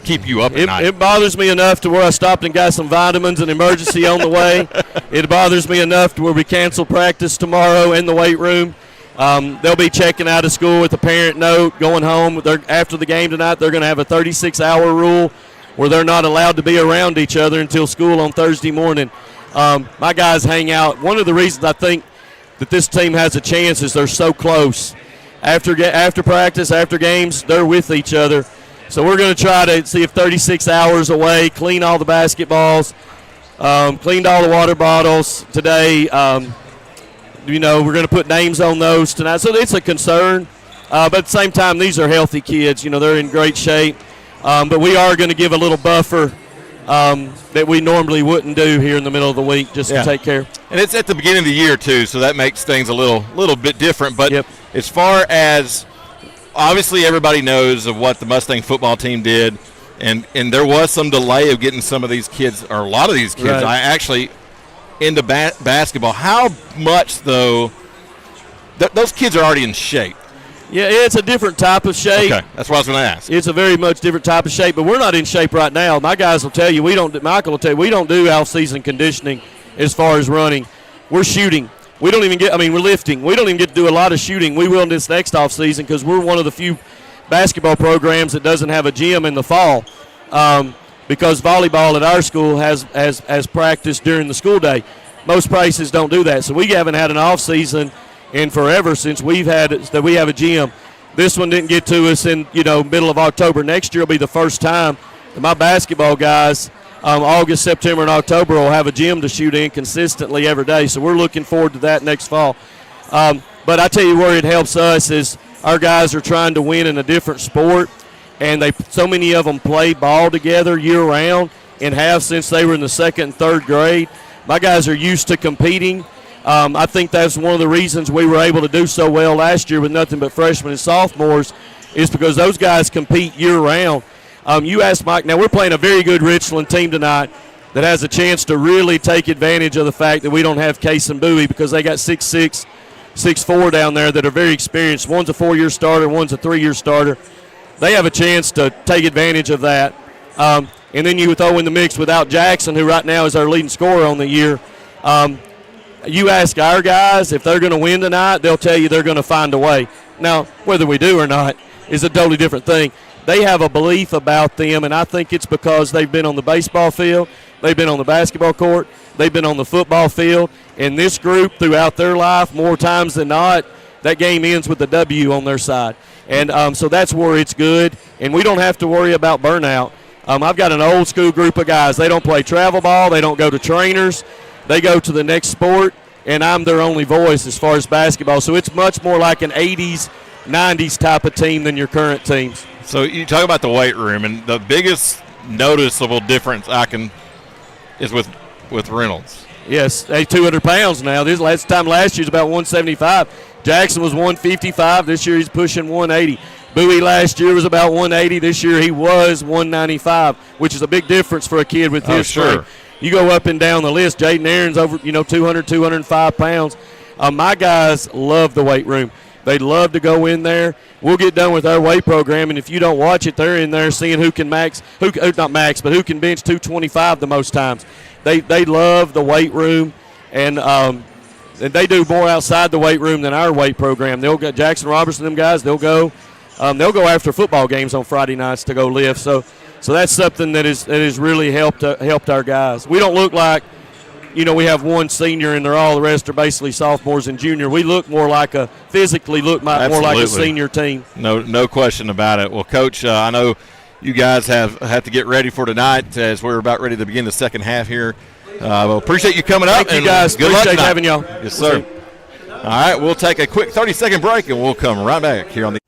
keep you up at night? It bothers me enough to where I stopped and got some vitamins and emergency on the way. It bothers me enough to where we cancel practice tomorrow in the weight room. They'll be checking out of school with a parent note, going home. After the game tonight, they're going to have a 36-hour rule where they're not allowed to be around each other until school on Thursday morning. My guys hang out. One of the reasons I think that this team has a chance is they're so close. After practice, after games, they're with each other. So we're going to try to see if 36 hours away, clean all the basketballs, cleaned all the water bottles today. We're going to put names on those tonight. So it's a concern. But at the same time, these are healthy kids. They're in great shape. But we are going to give a little buffer that we normally wouldn't do here in the middle of the week just to take care. And it's at the beginning of the year, too, so that makes things a little bit different. But as far as obviously everybody knows of what the Mustang football team did, and there was some delay of getting some of these kids, or a lot of these kids, into basketball. How much, though, those kids are already in shape? Yeah, it's a different type of shape. Okay, that's what I was going to ask. It's a very much different type of shape, but we're not in shape right now. My guys will tell you, Michael will tell you, we don't do off-season conditioning as far as running. We're shooting. We don't even we're lifting. We don't even get to do a lot of shooting. We will this next off-season because we're one of the few basketball programs that doesn't have a gym in the fall because volleyball at our school has practice during the school day. Most places don't do that, so we haven't had an off-season in forever since we have a gym. This one didn't get to us in middle of October. Next year will be the first time that my basketball guys August, September, and October will have a gym to shoot in consistently every day. So we're looking forward to that next fall. But I tell you where it helps us is our guys are trying to win in a different sport, and so many of them play ball together year-round and have since they were in the 2nd and 3rd grade. My guys are used to competing. I think that's one of the reasons we were able to do so well last year with nothing but freshmen and sophomores is because those guys compete year-round. You asked Mike, now we're playing a very good Richland team tonight that has a chance to really take advantage of the fact that we don't have Case and Bowie because they got 6'6", 6'4" down there that are very experienced. One's a 4-year starter, one's a 3-year starter. They have a chance to take advantage of that. And then you throw in the mix without Jackson, who right now is our leading scorer on the year. You ask our guys if they're going to win tonight, they'll tell you they're going to find a way. Now, whether we do or not is a totally different thing. They have a belief about them, and I think it's because they've been on the baseball field, they've been on the basketball court, they've been on the football field, and this group throughout their life, more times than not, that game ends with a W on their side. And so that's where it's good, and we don't have to worry about burnout. I've got an old school group of guys. They don't play travel ball. They don't go to trainers. They go to the next sport, and I'm their only voice as far as basketball. So it's much more like an 80s, 90s type of team than your current teams. So you talk about the weight room, and the biggest noticeable difference is with Reynolds. Yes, they're 200 pounds now. This last year was about 175. Jackson was 155. This year he's pushing 180. Bowie last year was about 180. This year he was 195, which is a big difference for a kid with his strength. You go up and down the list. Jaden Aaron's over 200, 205 pounds. My guys love the weight room. They love to go in there. We'll get done with our weight program, and if you don't watch it, they're in there seeing who can bench 225 the most times. They love the weight room, and they do more outside the weight room than our weight program. They'll get Jackson Robertson, them guys. They'll go after football games on Friday nights to go lift. So that's something that has really helped our guys. We don't look like, we have one senior and all the rest are basically sophomores and junior. We look more like physically more like a senior team. No question about it. Well, Coach, I know you guys have to get ready for tonight as we're about ready to begin the second half here. Well, appreciate you coming up. Thank you guys. Good luck appreciate having y'all. Yes, sir. All right, we'll take a quick 30-second break, and we'll come right back here on the.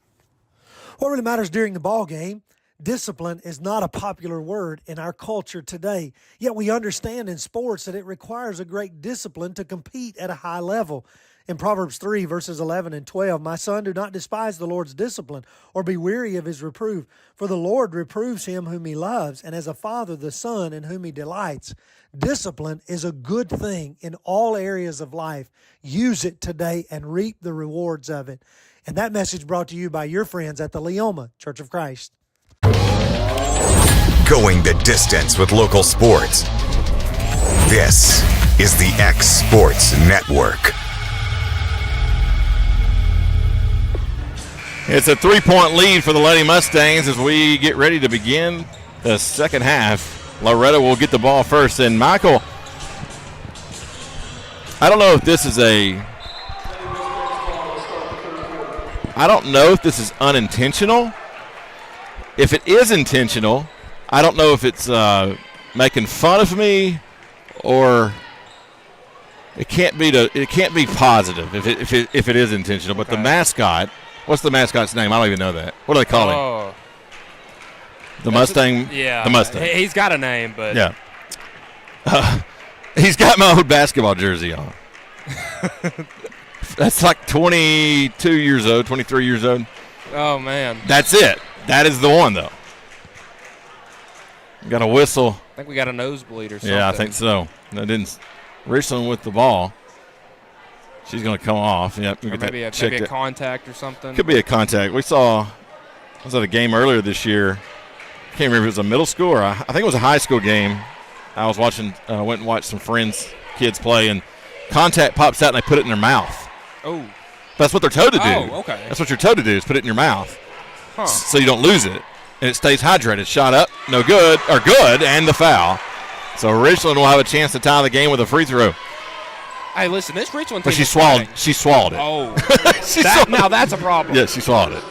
What really matters during the ball game, discipline is not a popular word in our culture today. Yet we understand in sports that it requires a great discipline to compete at a high level. In Proverbs 3, verses 11 and 12, "My son, do not despise the Lord's discipline, or be weary of his reproof. For the Lord reproves him whom he loves, and as a father the son in whom he delights." Discipline is a good thing in all areas of life. Use it today and reap the rewards of it. And that message brought to you by your friends at the Leoma Church of Christ. Going the distance with local sports. This is the X Sports Network. It's a 3-point lead for the Lady Mustangs as we get ready to begin the second half. Loretto will get the ball first. And Michael, I don't know if this is unintentional. If it is intentional, I don't know if it's making fun of me or it can't be positive if it is intentional. But the mascot, what's the mascot's name? I don't even know that. What do they call him? The Mustang? Yeah. The Mustang. He's got a name, but. Yeah. He's got my old basketball jersey on. That's like 22 years old, 23 years old. Oh, man. That's it. That is the one, though. Got a whistle. I think we got a nosebleed or something. Yeah, I think so. Richland with the ball. She's going to come off. Yep. Maybe a contact or something. Could be a contact. I was at a game earlier this year. I can't remember if it was a middle school or I think it was a high school game. I was watching, went and watched some friends' kids play, and contact pops out and they put it in their mouth. Oh. That's what they're told to do. Oh, okay. That's what you're told to do is put it in your mouth. Huh. So you don't lose it. And it stays hydrated. Shot up, no good, or good, and the foul. So Richland will have a chance to tie the game with a free throw. Hey, listen, this Richland But team she swallowed it. Oh. Now that's a problem. Yeah, she swallowed it.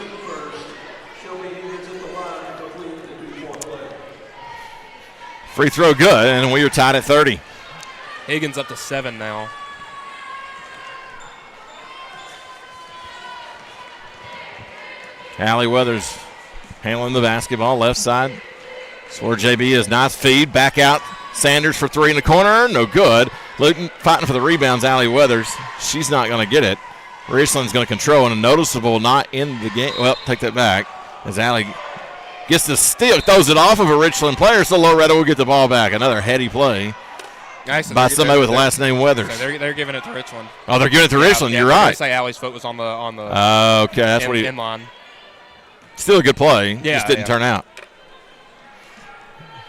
Free throw good, and we are tied at 30. Higgins up to 7 now. Allie Weathers handling the basketball, left side. That's where JB is. Nice feed. Back out. Sanders for 3 in the corner. No good. Luton fighting for the rebounds. Allie Weathers. She's not going to get it. Richland's going to control, and a noticeable not in the game. Well, take that back. As Allie gets the steal, throws it off of a Richland player, so Loretto will get the ball back. Another heady play by somebody with the last name Weathers. So they're giving it to Richland. Oh, they're giving it to Richland. You're right. I say Allie's foot was on the okay, that's what he inline. Still a good play. Yeah, just didn't turn out.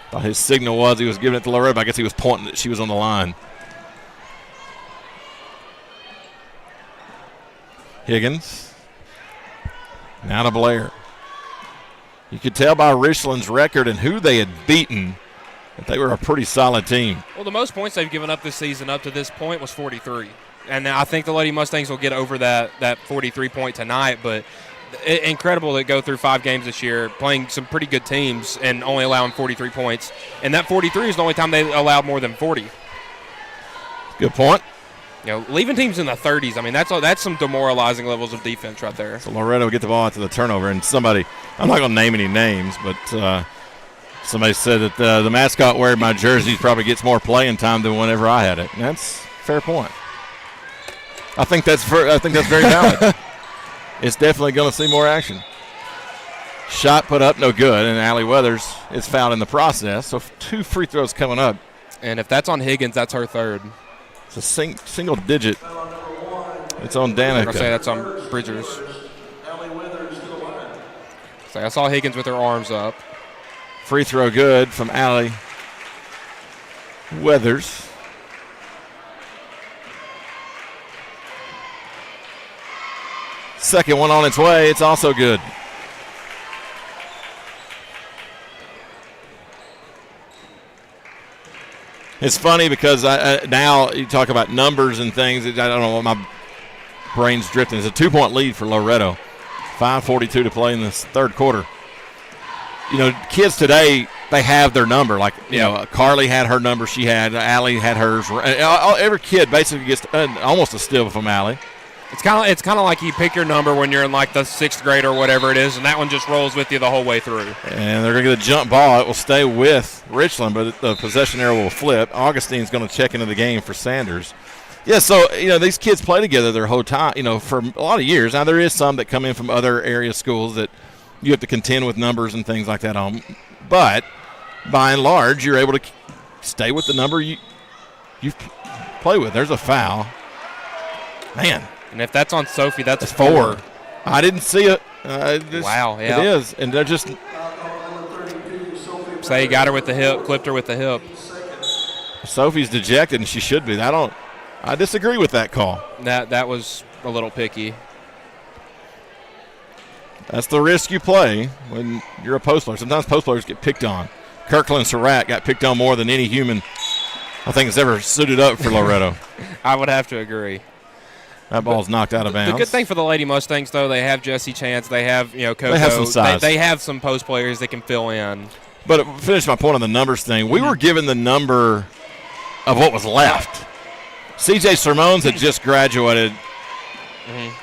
Thought his signal was he was giving it to Loretto, but I guess he was pointing that she was on the line. Higgins. Now to Blair. You could tell by Richland's record and who they had beaten that they were a pretty solid team. Well, the most points they've given up this season up to this point was 43. And I think the Lady Mustangs will get over that 43 point tonight, but incredible to go through 5 games this year, playing some pretty good teams and only allowing 43 points. And that 43 is the only time they allowed more than 40. Good point. You know, leaving teams in the 30s, I mean, that's some demoralizing levels of defense right there. So Loretto will get the ball after the turnover, and somebody, I'm not going to name any names, but somebody said that the mascot wearing my jersey probably gets more playing time than whenever I had it. And that's a fair point. I think that's very valid. It's definitely going to see more action. Shot put up, no good, and Allie Weathers is fouled in the process. So 2 free throws coming up. And if that's on Higgins, that's her third. It's a single digit. It's on Danica. I'm going to say that's on Bridgers. So I saw Higgins with her arms up. Free throw good from Allie Weathers. Second one on its way. It's also good. It's funny because now you talk about numbers and things. I don't know what my brain's drifting. It's a 2-point lead for Loretto. 5:42 to play in this third quarter. You know, kids today, they have their number. Like, you know, Carly had her number. She had. Allie had hers. Every kid basically gets almost a steal from Allie. It's kind of like you pick your number when you're in like the 6th grade or whatever it is, and that one just rolls with you the whole way through. And they're going to get a jump ball. It will stay with Richland, but the possession arrow will flip. Augustine's going to check into the game for Sanders. Yeah, so, you know, these kids play together their whole time, you know, for a lot of years. Now, there is some that come in from other area schools that you have to contend with numbers and things like that on. But, by and large, you're able to stay with the number you play with. There's a foul. Man. And if that's on Sophie, that's 4. I didn't see it. Wow, yeah. It is. And they're just. So he got her with the hip, clipped her with the hip. Sophie's dejected, and she should be. I disagree with that call. That was a little picky. That's the risk you play when you're a post player. Sometimes post players get picked on. Kirkland Surratt got picked on more than any human I think has ever suited up for Loretto. I would have to agree. That ball's knocked out of bounds. The good thing for the Lady Mustangs, though, they have Jesse Chance. They have, Coco. They have some size. They have some post players that can fill in. But to finish my point on the numbers thing, we were given the number of what was left. C.J. Sermones had just graduated,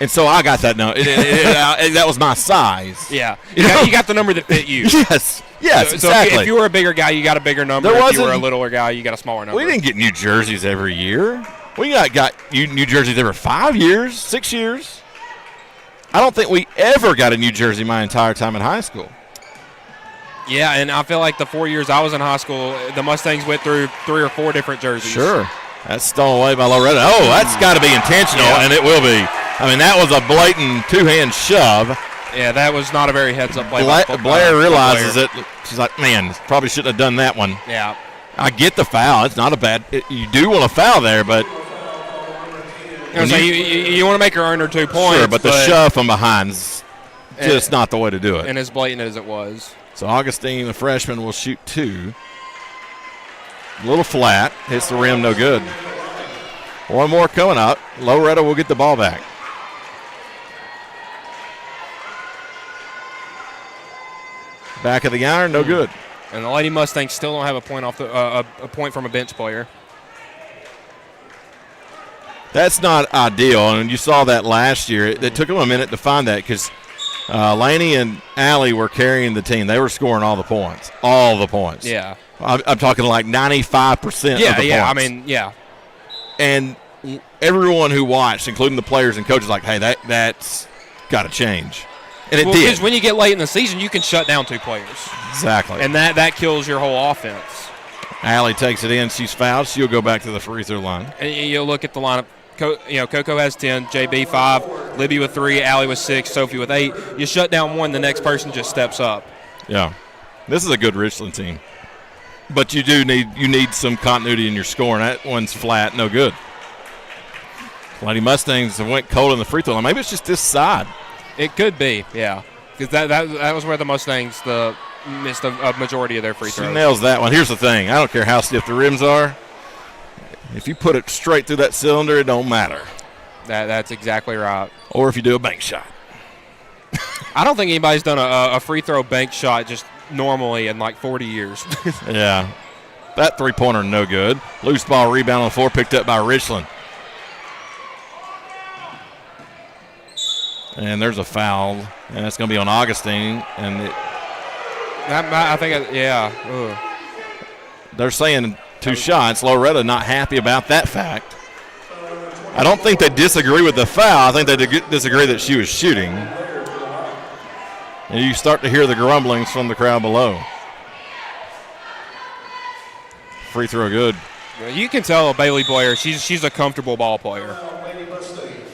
and so I got that number. That was my size. Yeah. You got the number that fit you. Yes, exactly. So if you were a bigger guy, you got a bigger number. If you were a littler guy, you got a smaller number. We didn't get new jerseys every year. We got new jerseys every 5 years, 6 years. I don't think we ever got a new jersey my entire time in high school. Yeah, and I feel like the 4 years I was in high school, the Mustangs went through 3 or 4 different jerseys. Sure. That's stolen away by Loretto. Oh, that's got to be intentional, and it will be. I mean, that was a blatant 2-hand shove. Yeah, that was not a very heads-up play. Blair realizes it. She's like, man, probably shouldn't have done that one. Yeah. I get the foul. It's not a bad – you do want a foul there, but – you want to make her earn her 2 points. Sure, but the shove from behind is just not the way to do it. And as blatant as it was. So Augustine, the freshman, will shoot 2. A little flat. Hits the rim, no good. One more coming up. Loretto will get the ball back. Back of the iron, no good. And the Lady Mustangs still don't have a point off a point from a bench player. That's not ideal, and you saw that last year. It took them a minute to find that because Laney and Allie were carrying the team. They were scoring all the points. All the points. Yeah. I'm talking like 95% of the points. Yeah, I mean, yeah. And everyone who watched, including the players and coaches, like, hey, that's got to change. And it did. Because when you get late in the season, you can shut down 2 players. Exactly. And that kills your whole offense. Allie takes it in. She's fouled. She'll go back to the free throw line. And you'll look at the lineup. Coco has 10, JB 5, Libby with 3, Allie with 6, Sophie with 8. You shut down one, the next person just steps up. Yeah. This is a good Richland team. But you need some continuity in your scoring. That one's flat, no good. Lady Mustangs went cold in the free throw line. Maybe it's just this side. It could be, yeah. Because that was where the Mustangs missed a majority of their free throws. She nails that one. Here's the thing. I don't care how stiff the rims are. If you put it straight through that cylinder, it don't matter. That's exactly right. Or if you do a bank shot. I don't think anybody's done a free throw bank shot just normally in like 40 years. Yeah. That three-pointer, no good. Loose ball rebound on the floor, picked up by Richland. And there's a foul, and that's going to be on Augustine. And they're saying 2 shots. Loretto not happy about that fact. I don't think they disagree with the foul. I think they disagree that she was shooting. And you start to hear the grumblings from the crowd below. Free throw good. You can tell Bailey Blair, she's a comfortable ball player.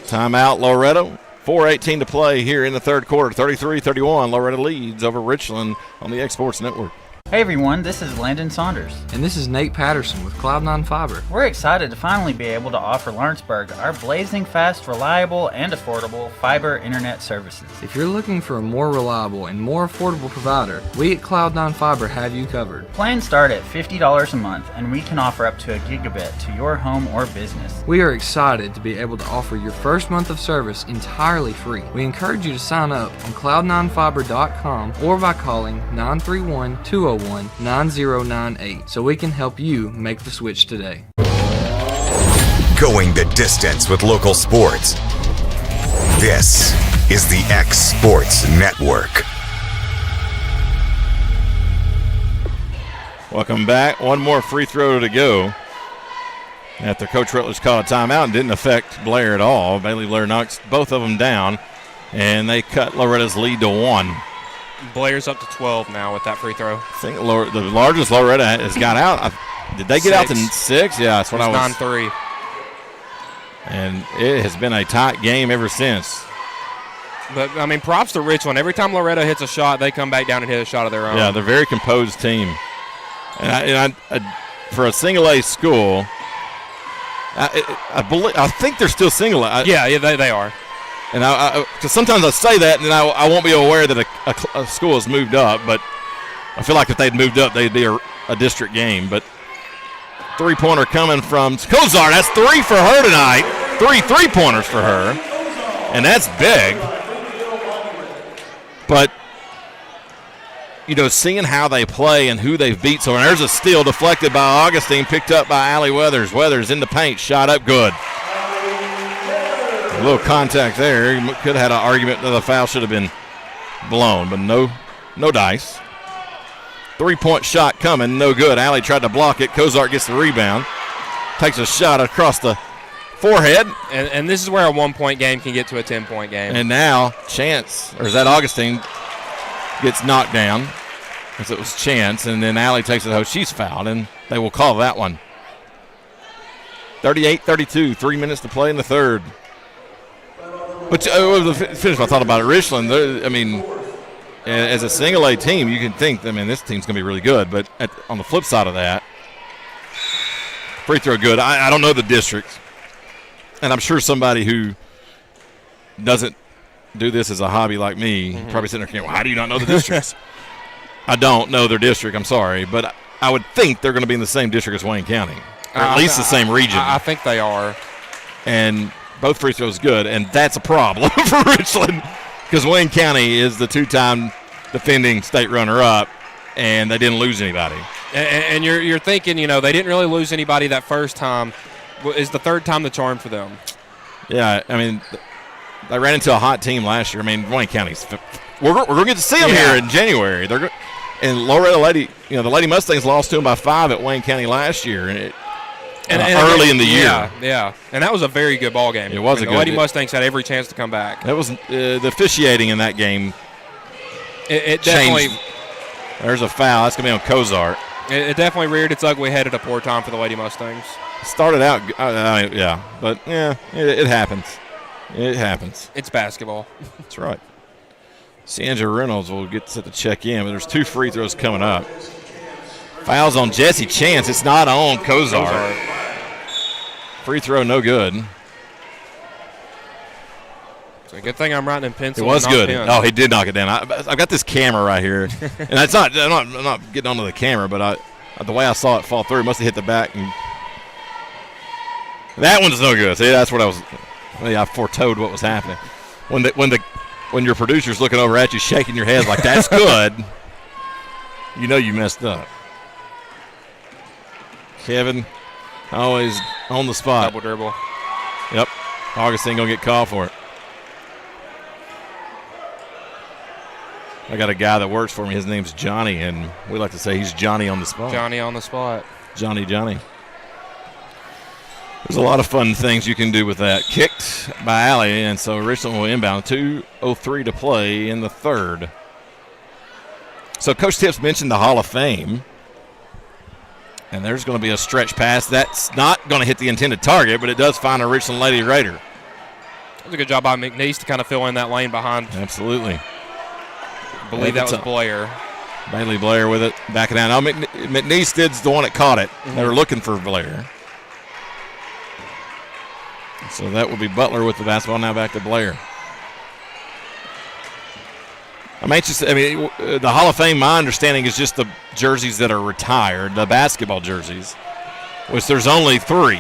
Timeout, Loretto. 4:18 to play here in the third quarter. 33-31, Loretto leads over Richland on the X-Sports Network. Hey everyone, this is Landon Saunders. And this is Nate Patterson with Cloud9 Fiber. We're excited to finally be able to offer Lawrenceburg our blazing fast, reliable, and affordable fiber internet services. If you're looking for a more reliable and more affordable provider, we at Cloud9 Fiber have you covered. Plans start at $50 a month, and we can offer up to a gigabit to your home or business. We are excited to be able to offer your first month of service entirely free. We encourage you to sign up on cloud9fiber.com or by calling 931-201-9098 so we can help you make the switch today. Going the distance with local sports. This is the X Sports Network. Welcome back. One more free throw to go. After Coach Rutledge called a timeout, and didn't affect Blair at all. Bailey Blair knocks both of them down, and they cut Loretta's lead to 1. Blair's up to 12 now with that free throw. I think the largest Loretta has got out. Did they get out to 6? Yeah, that's what I was. 9-3. And it has been a tight game ever since. But, I mean, props to Richland. Every time Loretto hits a shot, they come back down and hit a shot of their own. Yeah, they're a very composed team. And for a single-A school, I think they're still single-A. Yeah, they are. And because sometimes I say that, and I won't be aware that a school has moved up. But I feel like if they'd moved up, they'd be a district game. But three-pointer coming from Kozar. That's 3 for her tonight. 3 three-pointers for her, and that's big. But seeing how they play and who they've beat. So there's a steal deflected by Augustine, picked up by Allie Weathers. Weathers in the paint, shot up good. A little contact there. You could have had an argument that the foul should have been blown, but no dice. 3-point shot coming, no good. Allie tried to block it. Kozart gets the rebound. Takes a shot across the forehead. And this is where a 1-point game can get to a 10-point game. And now Chance, or is that Augustine, gets knocked down because it was Chance, and then Allie takes it home. She's fouled, and they will call that one. 38-32, 3 minutes to play in the third. But finish my thought about it. Richland, as a single-A team, you can think, this team's going to be really good. But on the flip side of that, free throw good. I don't know the districts, and I'm sure somebody who doesn't do this as a hobby like me probably sitting there, how do you not know the districts? I don't know their district. I'm sorry, but I would think they're going to be in the same district as Wayne County, or at least the same region. I think they are. And both free throws good, and that's a problem for Richland because Wayne County is the 2-time defending state runner-up, and they didn't lose anybody. And you're thinking, they didn't really lose anybody that first time. Is the third time the charm for them? Yeah, I mean, they ran into a hot team last year. I mean, Wayne County's we're going to get to see them here in January. And Loretto Lady, the Lady Mustangs lost to them by 5 at Wayne County last year, and early in the year. Yeah, and that was a very good ball game. It was a good. The Lady Mustangs had every chance to come back. That was the officiating in that game. It definitely. There's a foul. That's going to be on Cozart. It definitely reared its ugly head at a poor time for the Lady Mustangs. Started out, but it happens. It happens. It's basketball. That's right. Sandra Reynolds will get set to check in, but there's 2 free throws coming up. Fouls on Jesse Chance. It's not on Cozart. Free throw, no good. It's a good thing I'm writing in pencil. It was good. Pins. Oh, he did knock it down. I've got this camera right here, and I'm not getting onto the camera, but the way I saw it fall through, it must have hit the back. And that one's no good. See, that's what I foretold what was happening. When your producer's looking over at you, shaking your head like that's good, you messed up. Kevin, always on the spot. Double dribble. Yep. Augustine going to get called for it. I got a guy that works for me. His name's Johnny, and we like to say he's Johnny on the spot. Johnny on the spot. Johnny. There's a lot of fun things you can do with that. Kicked by Allie, and so Richland will inbound. 2:03 to play in the third. So Coach Tips mentioned the Hall of Fame. And there's going to be a stretch pass. That's not going to hit the intended target, but it does find a Richland Lady Raider. That was a good job by McNeese to kind of fill in that lane behind. Absolutely. I believe that was Blair. Bailey Blair with it. Back it down. Now, McNeese did's the one that caught it. Mm-hmm. They were looking for Blair. So that will be Butler with the basketball. Now back to Blair. I'm anxious. The Hall of Fame, my understanding, is just the jerseys that are retired, the basketball jerseys, which there's only 3.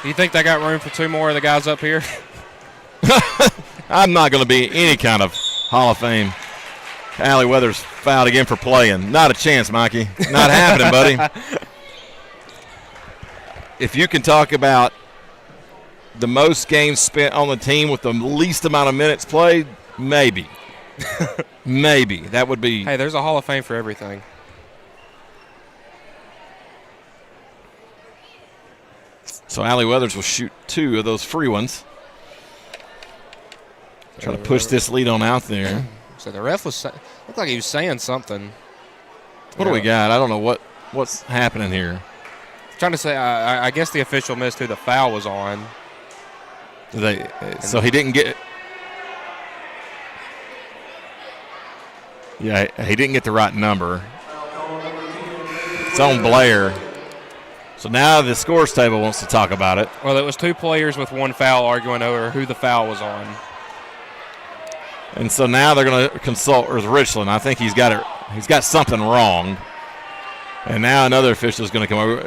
Do you think they got room for 2 more of the guys up here? I'm not going to be any kind of Hall of Fame. Allie Weathers fouled again for playing. Not a chance, Mikey. Not happening, buddy. If you can talk about the most games spent on the team with the least amount of minutes played, maybe. Maybe. That would be. Hey, there's a Hall of Fame for everything. So Allie Weathers will shoot 2 of those free ones. Trying to push this lead on out there. So the ref looked like he was saying something. What do we got? I don't know what's happening here. Trying to say, I guess the official missed who the foul was on. So he didn't get. Yeah, he didn't get the right number. It's on Blair. So now the scores table wants to talk about it. Well, it was 2 players with 1 foul arguing over who the foul was on. And so now they're going to consult with Richland. I think he's got something wrong. And now another official is going to come over.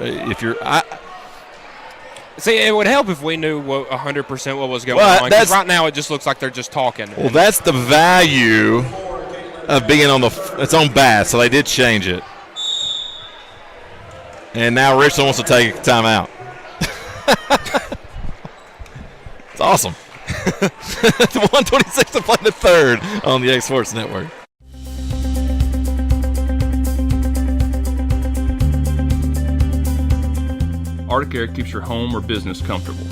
See, it would help if we knew 100% what was going on. Because right now it just looks like they're just talking. Well, that's the value of being on it's on Bass, so they did change it. And now Richland wants to take a timeout. It's awesome. 1:26 to play the third on the X Sports Network. Arctic Air keeps your home or business comfortable.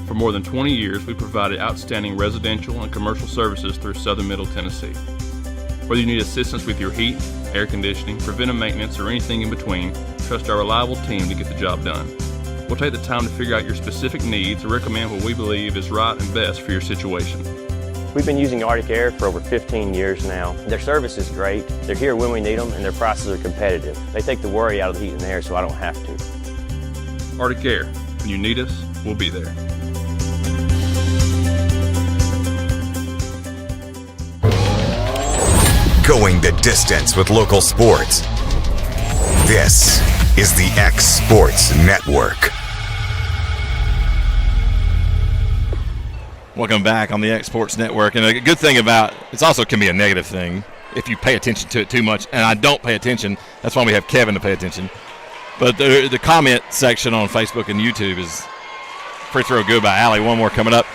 For more than 20 years, we provided outstanding residential and commercial services through Southern Middle Tennessee. Whether you need assistance with your heat, air conditioning, preventive maintenance, or anything in between, trust our reliable team to get the job done. We'll take the time to figure out your specific needs and recommend what we believe is right and best for your situation. We've been using Arctic Air for over 15 years now. Their service is great, they're here when we need them, and their prices are competitive. They take the worry out of the heat and air so I don't have to. Arctic Air, when you need us, we'll be there. Going the distance with local sports. This is the X Sports Network. Welcome back on the X Sports Network. And a good thing about it's also can be a negative thing if you pay attention to it too much, and I don't pay attention. That's why we have Kevin to pay attention. But the comment section on Facebook and YouTube is free throw good by Allie. One more coming up.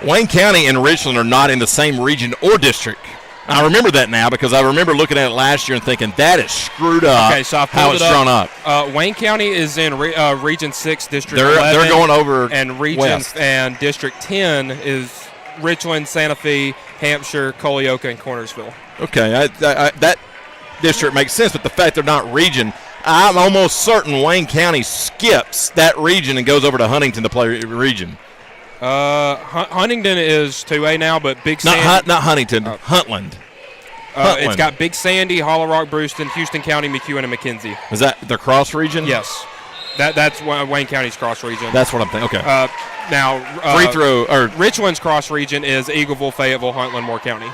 Wayne County and Richland are not in the same region or district. I remember that now because I remember looking at it last year and thinking that is screwed up. Okay, so I how it's drawn up. Wayne County is in Region 6, District 11. They're going over and west. And District 10 is Richland, Santa Fe, Hampshire, Colioca, and Cornersville. Okay, that district makes sense, but the fact they're not region, I'm almost certain Wayne County skips that region and goes over to Huntington to play region. Huntington is 2A now, but Big Sandy. Not Huntington, Huntland. It's got Big Sandy, Hollow Rock, Brewston, Houston County, McEwen, and McKenzie. Is that their cross region? Yes. That's Wayne County's cross region. That's what I'm thinking. Okay. Now, free throw or Richland's cross region is Eagleville, Fayetteville, Huntland, Moore County.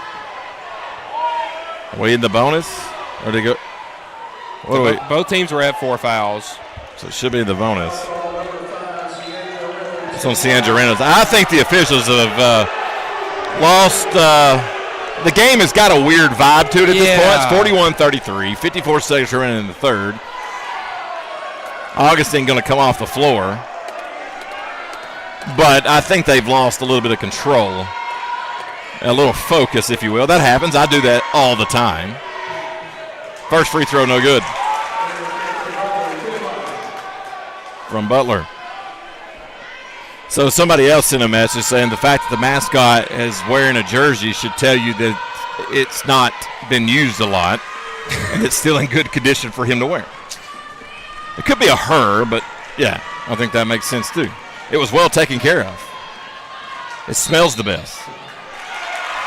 Are we in the bonus? Or did it go? Both teams were at 4 fouls. So it should be the bonus. It's on Sandra Reynolds. I think the officials have lost. The game has got a weird vibe to it at this point. It's 41-33, 54 seconds remaining in the third. Augustine going to come off the floor. But I think they've lost a little bit of control. A little focus, if you will. That happens. I do that all the time. First free throw, no good. From Butler. So somebody else sent a message saying the fact that the mascot is wearing a jersey should tell you that it's not been used a lot and it's still in good condition for him to wear. It could be a her, but yeah, I think that makes sense too. It was well taken care of. It smells the best.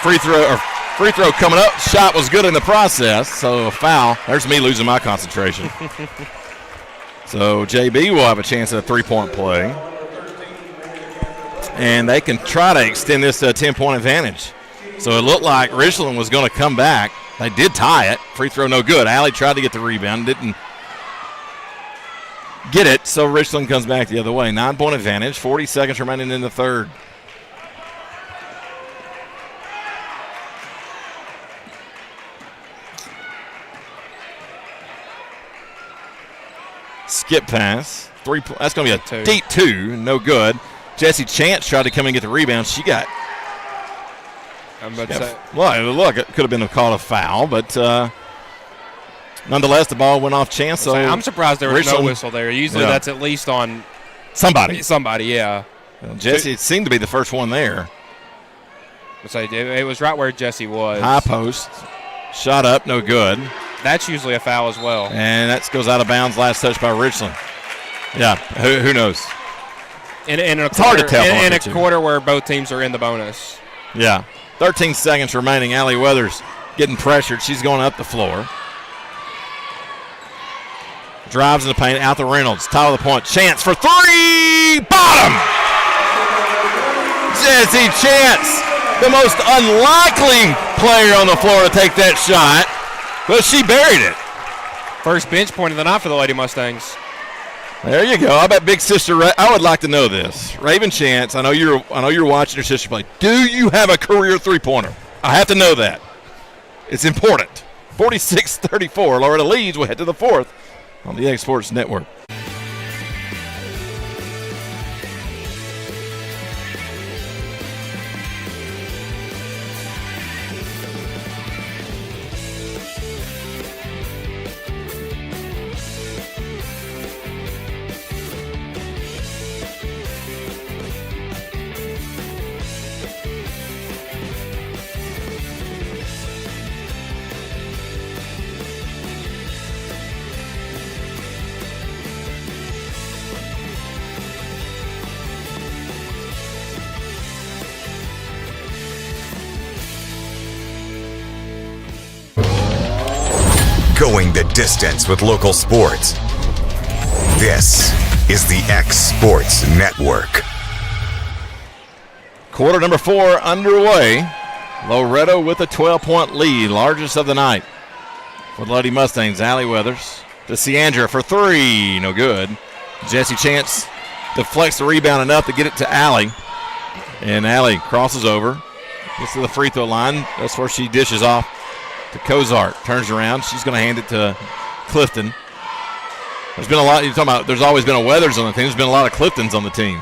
Free throw coming up. Shot was good in the process, so a foul. There's me losing my concentration. So JB will have a chance at a three-point play. And they can try to extend this to a 10-point advantage. So it looked like Richland was going to come back. They did tie it. Free throw no good. Allie tried to get the rebound, didn't get it, so Richland comes back the other way. 9-point advantage, 40 seconds remaining in the third. Skip pass. That's going to be a deep two. No good. Jessie Chance tried to come and get the rebound. She got. I'm about to say. Well, look, it could have been a call of foul, but nonetheless, the ball went off Chance. So I'm surprised there was Richland, no whistle there. Usually that's at least on somebody. Somebody, yeah. Well, Jessie seemed to be the first one there. So it was right where Jessie was. High post. Shot up, no good. That's usually a foul as well. And that goes out of bounds. Last touch by Richland. Yeah, who knows? It's hard to tell. In a quarter where both teams are in the bonus. Yeah. 13 seconds remaining. Allie Weathers getting pressured. She's going up the floor. Drives in the paint. Out to Reynolds. Top of the point. Chance for three. Bottom. Jessie Chance, the most unlikely player on the floor to take that shot. But she buried it. First bench point of the night for the Lady Mustangs. There you go. I bet Big Sister. I would like to know this. Raven Chance. I know you're watching your sister play. Do you have a career three-pointer? I have to know that. It's important. 46-34. Loretto leads. We'll head to the fourth on the X Sports Network. Going the distance with local sports. This is the X Sports Network. Quarter number 4 underway. Loretto with a 12-point lead, largest of the night. For the Lady Mustangs, Allie Weathers to Ciandra for three, no good. Jessie Chance deflects the rebound enough to get it to Allie. And Allie crosses over, gets to the free throw line. That's where she dishes off to Cozart. Turns around. She's going to hand it to Clifton. There's been a lot. You're talking about there's always been a Weathers on the team. There's been a lot of Cliftons on the team.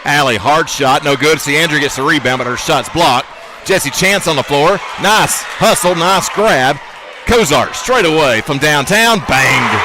Allie, hard shot. No good. See, Andrew gets the rebound, but her shot's blocked. Jesse Chance on the floor. Nice hustle. Nice grab. Cozart straight away from downtown. Banged.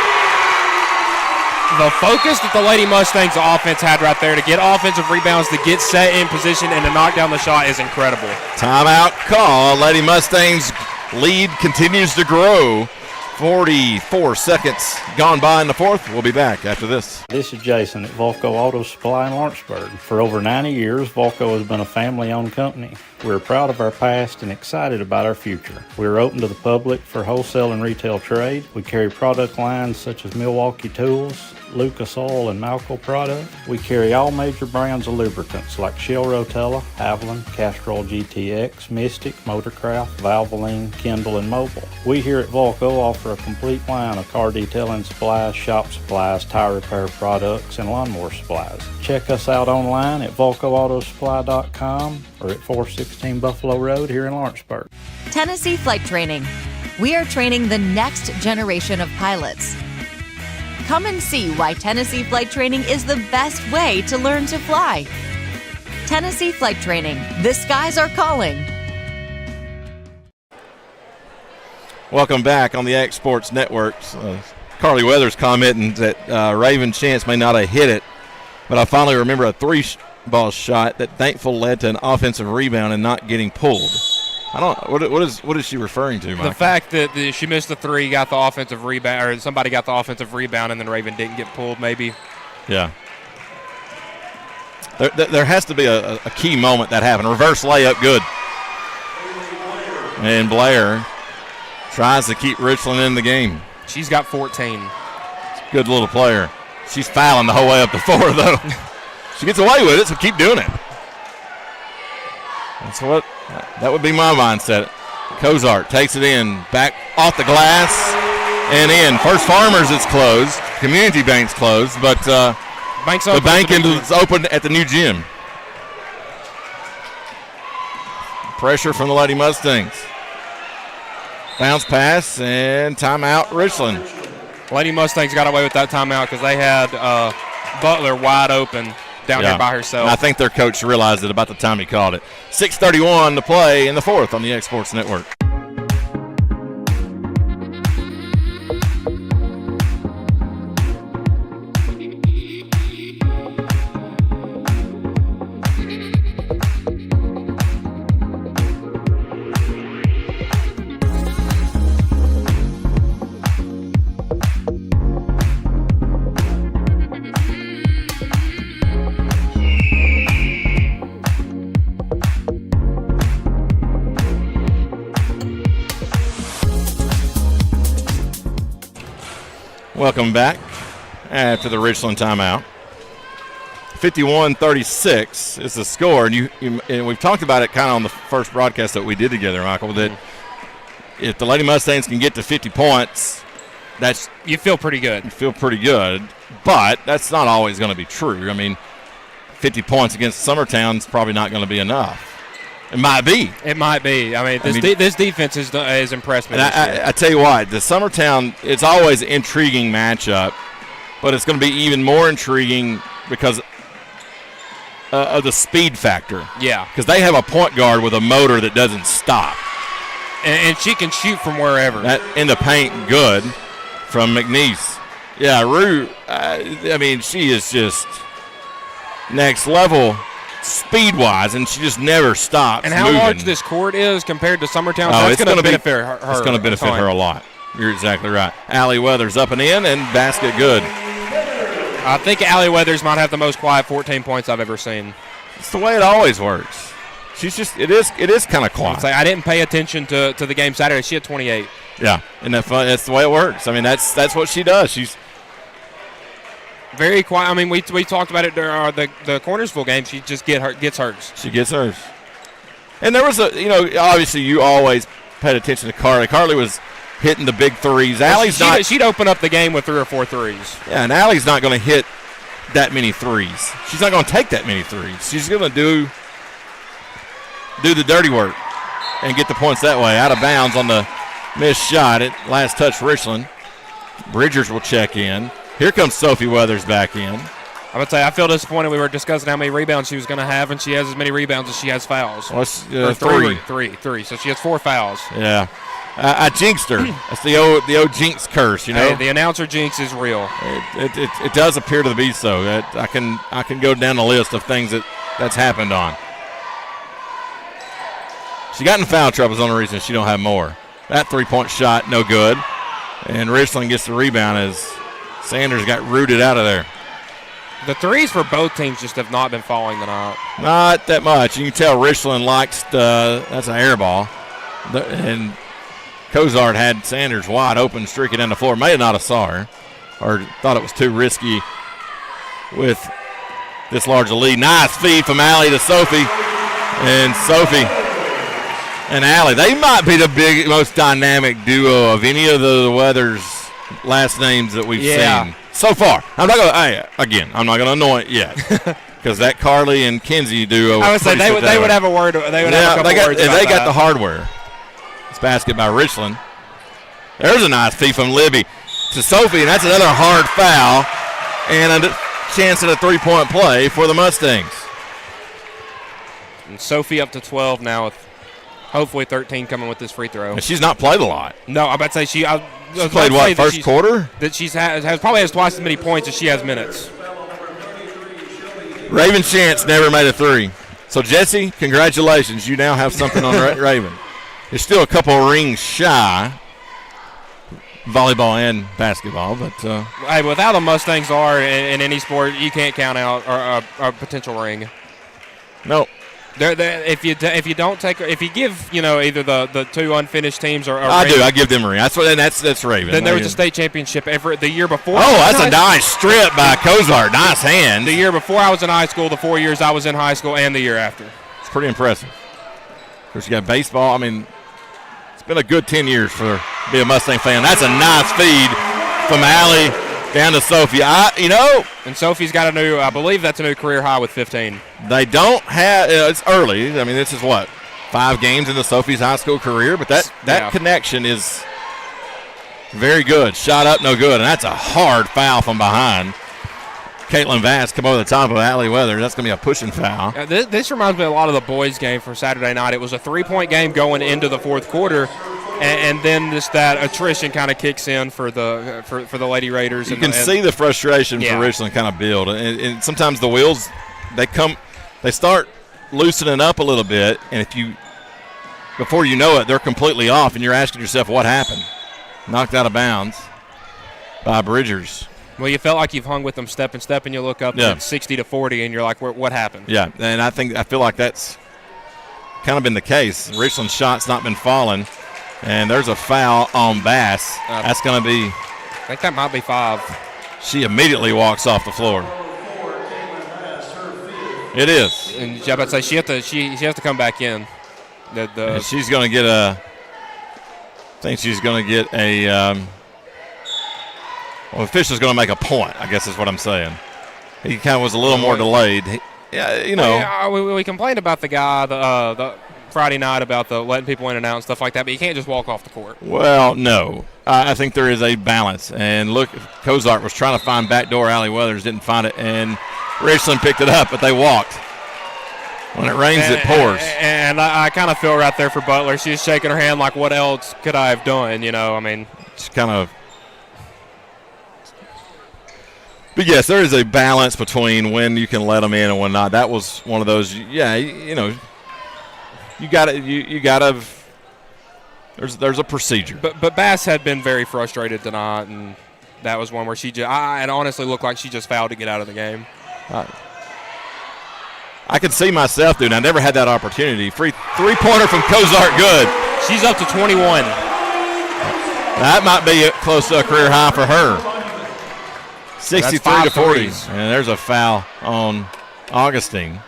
The focus that the Lady Mustangs offense had right there to get offensive rebounds, to get set in position, and to knock down the shot is incredible. Timeout call. Lady Mustangs lead continues to grow. 44 seconds gone by in the fourth. We'll be back after this. This is Jason at Volco Auto Supply in Lawrenceburg. For over 90 years, Volco has been a family-owned company. We're proud of our past and excited about our future. We're open to the public for wholesale and retail trade. We carry product lines such as Milwaukee Tools, Lucas Oil, and Malco product. We carry all major brands of lubricants like Shell Rotella, Haviland, Castrol GTX, Mystic, Motorcraft, Valvoline, Kindle, and Mobil. We here at Volco offer a complete line of car detailing supplies, shop supplies, tire repair products, and lawnmower supplies. Check us out online at VolcoAutosupply.com or at 416 Buffalo Road here in Lawrenceburg. Tennessee Flight Training. We are training the next generation of pilots. Come and see why Tennessee Flight Training is the best way to learn to fly. Tennessee Flight Training. The skies are calling. Welcome back on the X Sports Network. Carly Weathers commenting that Raven Chance may not have hit it, but I finally remember a three-ball shot that thankful led to an offensive rebound and not getting pulled. I don't. What is she referring to, Mike? The fact that she missed the three, got the offensive rebound, or somebody got the offensive rebound, and then Raven didn't get pulled. Maybe. Yeah. There has to be a key moment that happened. Reverse layup, good. And Blair tries to keep Richland in the game. She's got 14. Good little player. She's fouling the whole way up the floor, though. She gets away with it, so keep doing it. That would be my mindset. Cozart takes it in, back off the glass and in. First Farmers is closed. Community Bank's closed, but the bank is open at the new gym. Pressure from the Lady Mustangs. Bounce pass and timeout Richland. Lady Mustangs got away with that timeout because they had Butler wide open down there by herself. And I think their coach realized it about the time he called it. 6:31 to play in the fourth on the X Sports Network. Welcome back after the Richland timeout. 51-36 is the score, and we've talked about it kind of on the first broadcast that we did together, Michael, that if the Lady Mustangs can get to 50 points, you feel pretty good. You feel pretty good, but that's not always going to be true. I mean, 50 points against Summertown is probably not going to be enough. It might be. It might be. I mean, this defense is impressed me. And I tell you what, the Summertown, it's always an intriguing matchup, but it's going to be even more intriguing because of the speed factor. Yeah. Because they have a point guard with a motor that doesn't stop. And she can shoot from wherever. In the paint, good, from McNeese. Yeah, Rue, I mean, she is just next level speed-wise, and she just never stops And how moving. large this court is compared to Summertown, that's going to benefit her. It's going to benefit her a lot. You're exactly right. Allie Weathers up and in, and basket good. I think Allie Weathers might have the most quiet 14 points I've ever seen. It's the way it always works. She's just it is kind of quiet. I didn't pay attention to the game Saturday. She had 28. Yeah, and that's the way it works. I mean, that's what she does. She's very quiet. I mean, we talked about it during the Cornersville game. She just gets hers. She gets hers. And there was obviously you always paid attention to Carly. Carly was hitting the big threes. She'd open up the game with 3 or 4 threes. Yeah, and Allie's not going to hit that many threes. She's not going to take that many threes. She's going to do the dirty work and get the points that way. Out of bounds on the Missed shot at last touch Richland. Bridgers will check in. Here comes Sophie Weathers back in. I would say I feel disappointed. We were discussing how many rebounds she was going to have, and she has as many rebounds as she has fouls. Well, Three. So she has 4 fouls. Yeah. I jinxed her. That's the old jinx curse, you know. Hey, the announcer jinx is real. It does appear to be so. I can go down the list of things that's happened on. She got in foul trouble is the only reason she don't have more. That 3-point shot, no good. And Richland gets the rebound as Sanders got rooted out of there. The threes for both teams just have not been falling tonight. Not that much. You can tell Richland likes that's an air ball. And Cozart had Sanders wide open, streaking down the floor. May not have saw her or thought it was too risky with this large a lead. Nice feed from Allie to Sophie. And Sophie and Allie, they might be the most dynamic duo of any of the Weathers last names that we've seen so far. I'm not going to anoint yet because that Carly and Kinsey duo. I would say they would have a word. They would have a couple words about they got that. the hardware. This basket by Richland. There's a nice feed from Libby to Sophie, and that's another hard foul and a chance at a 3-point play for the Mustangs. And Sophie up to 12 now with hopefully 13 coming with this free throw. And she's not played a lot. No, I'm about to say she played what, first quarter? That she's probably has twice as many points as she has minutes. Raven Chance never made a 3. So, Jesse, congratulations. You now have something on Raven. You're still a couple of rings shy, volleyball and basketball. But hey, without the Mustangs are in any sport, you can't count out a potential ring. No. If you don't take, if you give either the 2 unfinished teams or I give them a ring. That's Raven. Then there was a state championship the year before. Oh, that's a nice strip by Cozart. Nice hand. The year before I was in high school, the 4 years I was in high school, and the year after. It's pretty impressive. Of course, you got baseball. I mean, it's been a good 10 years for be a Mustang fan. That's a nice feed from Allie down to Sophie. And Sophie's got I believe that's a new career high with 15. They don't have, it's early. I mean, this is 5 games into Sophie's high school career, but that connection is very good. Shot up, no good, and that's a hard foul from behind. Caitlin Vass come over the top of Allie Weather. That's going to be a pushing foul. This reminds me a lot of the boys' game from Saturday night. It was a 3-point game going into the fourth quarter. And then that attrition kind of kicks in for the Lady Raiders. You can see the frustration for Richland kind of build, and sometimes the wheels they start loosening up a little bit, and before you know it, they're completely off, and you're asking yourself what happened. Knocked out of bounds by Bridgers. Well, you felt like you've hung with them step, and you look up at 60-40, and you're like, what happened? Yeah, and I feel like that's kind of been the case. Richland's shot's not been falling. And there's a foul on Bass. That's going to be. I think that might be 5. She immediately walks off the floor. It is. And I about to say she has to come back in. And she's going to get I think she's going to get a. Well, the official's going to make a point, I guess is what I'm saying. He kind of was a little more delayed. We complained about the guy the Friday night about the letting people in and out and stuff like that, but you can't just walk off the court. Well, no. I think there is a balance. And look, Cozart was trying to find backdoor. Allie Weathers didn't find it, and Richland picked it up, but they walked. When it rains, it pours. And I kind of feel right there for Butler. She's shaking her hand like, what else could I have done? I mean. It's kind of. But, yes, there is a balance between when you can let them in and when not. That was one of those, You gotta. There's a procedure. But Bass had been very frustrated tonight, and that was one where it honestly looked like she just fouled to get out of the game. I could see myself doing. I never had that opportunity. Free 3-pointer from Cozart, good. She's up to 21. That might be close to a career high for her. 63-40, and there's a foul on Augustine.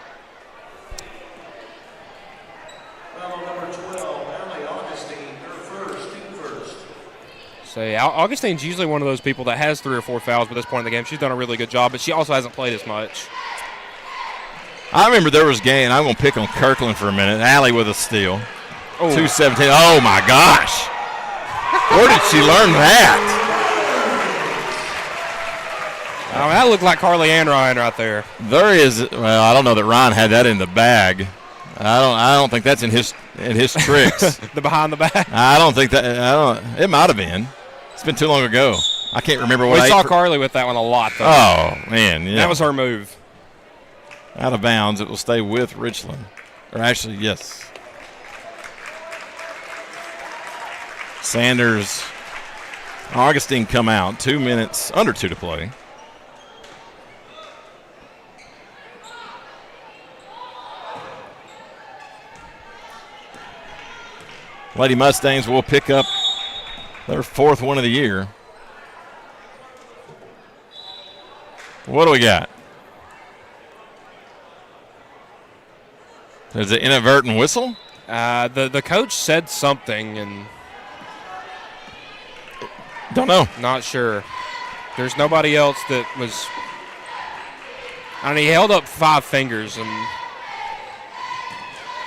So Augustine's usually one of those people that has 3 or 4 fouls by this point in the game. She's done a really good job, but she also hasn't played as much. I remember there was a game. I'm going to pick on Kirkland for a minute. Allie with a steal. Oh. 2:17. Oh, my gosh. Where did she learn that? Oh, that looked like Carly Ann Ryan right there. There is. Well, I don't know that Ryan had that in the bag. I don't think that's in his tricks. The behind the back. I don't think that. It might have been. It's been too long ago. I can't remember what. We saw Carly with that one a lot, though. Oh man, yeah. That was her move. Out of bounds. It will stay with Richland. Or actually, yes. Sanders, Augustine come out. 2 minutes, under 2 to play. Lady Mustangs will pick up their 4th one of the year. What do we got? There's an inadvertent whistle? The coach said something, and don't know. Not sure. There's nobody else that was. I mean, he held up 5 fingers, and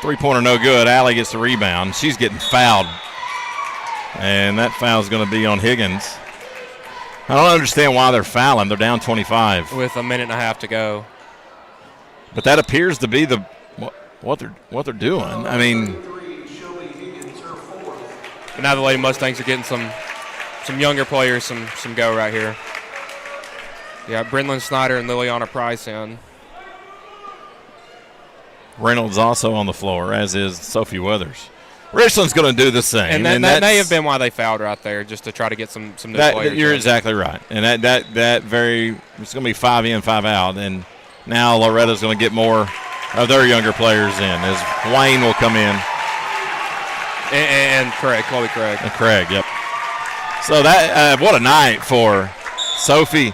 3-pointer no good. Allie gets the rebound. She's getting fouled, and that foul's going to be on Higgins. I don't understand why they're fouling. They're down 25 with a minute and a half to go. But that appears to be what they're doing. I mean, but now the Lady Mustangs are getting some younger players some go right here. Yeah, Brynlyn Snyder and Liliana Price in. Reynolds also on the floor, as is Sophie Weathers. Richland's going to do the same. And that may have been why they fouled right there, just to try to get some new players. You're exactly right. And it's going to be 5 in, 5 out. And now Loretto's going to get more of their younger players in, as Wayne will come in. And Chloe Craig. And Craig, yep. So that what a night for Sophie,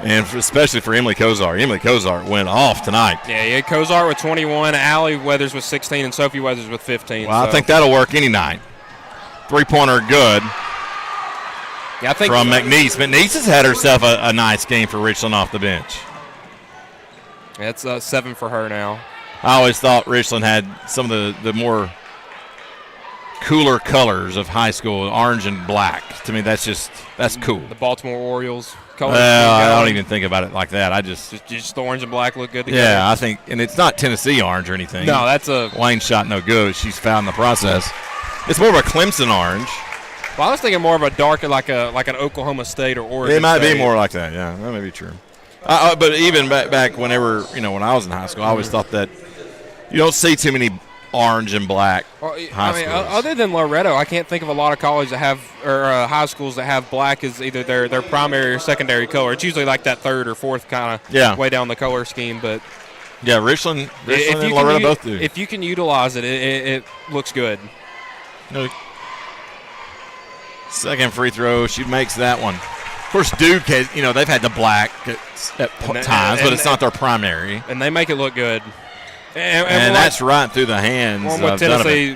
and especially for Emily Cozart. Emily Cozart went off tonight. Yeah, Cozart with 21, Allie Weathers with 16, and Sophie Weathers with 15. Well, I think that'll work any night. 3-pointer good. Yeah, I think from McNeese. McNeese has had herself a nice game for Richland off the bench. It's 7 for her now. I always thought Richland had some of the more cooler colors of high school, orange and black. To me, that's cool. The Baltimore Orioles colors. I don't even think about it like that. I just the orange and black look good together. Yeah, I think, and it's not Tennessee orange or anything. No, that's a Wayne shot no good. She's fouled in the process. It's more of a Clemson orange. Well, I was thinking more of a darker, like an Oklahoma State or Oregon. It might State. be more like that. Yeah, that may be true. But even back whenever, when I was in high school, I always thought that you don't see too many orange and black high schools. Other than Loretto, I can't think of a lot of colleges that have or high schools that have black as either their primary or secondary color. It's usually like that 3rd or 4th kind of way down the color scheme. But yeah, Richland and Loretto both do. If you can utilize it, it looks good. Second free throw, she makes that one. Of course, Duke has, they've had the black at times, but it's not their primary. And they make it look good. And that's right through the hands of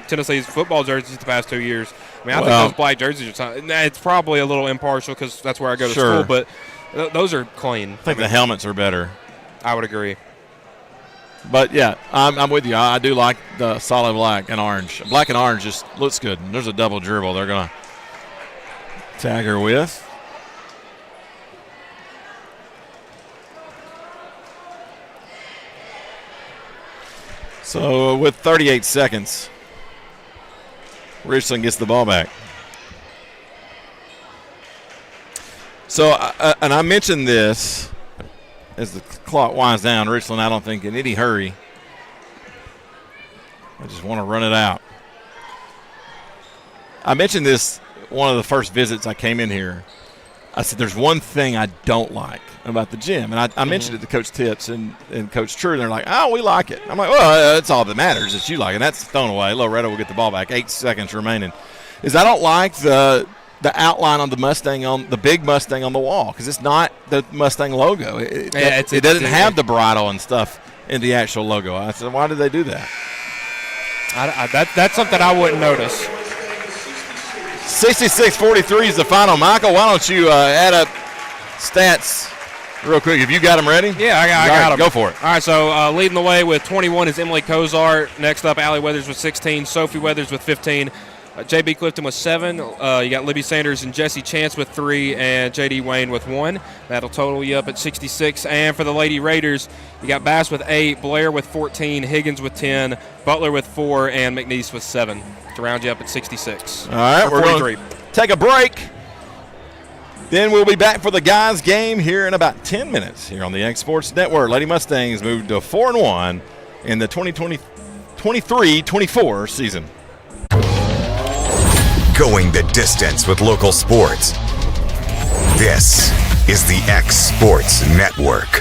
Tennessee's football jerseys the past 2 years. I mean, I think those black jerseys are it's probably a little impartial because that's where I go to school, but those are clean. I think the helmets are better. I would agree. But, yeah, I'm with you. I do like the solid black and orange. Black and orange just looks good. There's a double dribble they're going to tag her with. So with 38 seconds, Richland gets the ball back. So, and I mentioned this as the clock winds down. Richland, I don't think in any hurry. I just want to run it out. I mentioned this one of the first visits I came in here. I said, there's one thing I don't like about the gym. And I mentioned it to Coach Tips and Coach True, and they're like, oh, we like it. I'm like, well, that's all that matters is you like it. And that's thrown away. Loretto will get the ball back. 8 seconds remaining. I don't like the outline on the Mustang, on the big Mustang on the wall, because it's not the Mustang logo. It doesn't have the bridle and stuff in the actual logo. I said, why did they do that? That's something I wouldn't notice. 66-43 is the final. Michael, why don't you add up stats real quick? Have you got them ready? Yeah, I got them. Go for it. All right, so leading the way with 21 is Emily Cozart. Next up, Allie Weathers with 16, Sophie Weathers with 15, J.B. Clifton with 7. You got Libby Sanders and Jesse Chance with 3, and J.D. Wayne with 1. That'll total you up at 66. And for the Lady Raiders, you got Bass with 8, Blair with 14, Higgins with 10, Butler with 4, and McNeese with 7 to round you up at 66. All right, we're going to take a break. Then we'll be back for the guys' game here in about 10 minutes here on the X Sports Network. Lady Mustangs moved to 4-1 in the 2023-24 season. Going the distance with local sports. This is the X Sports Network.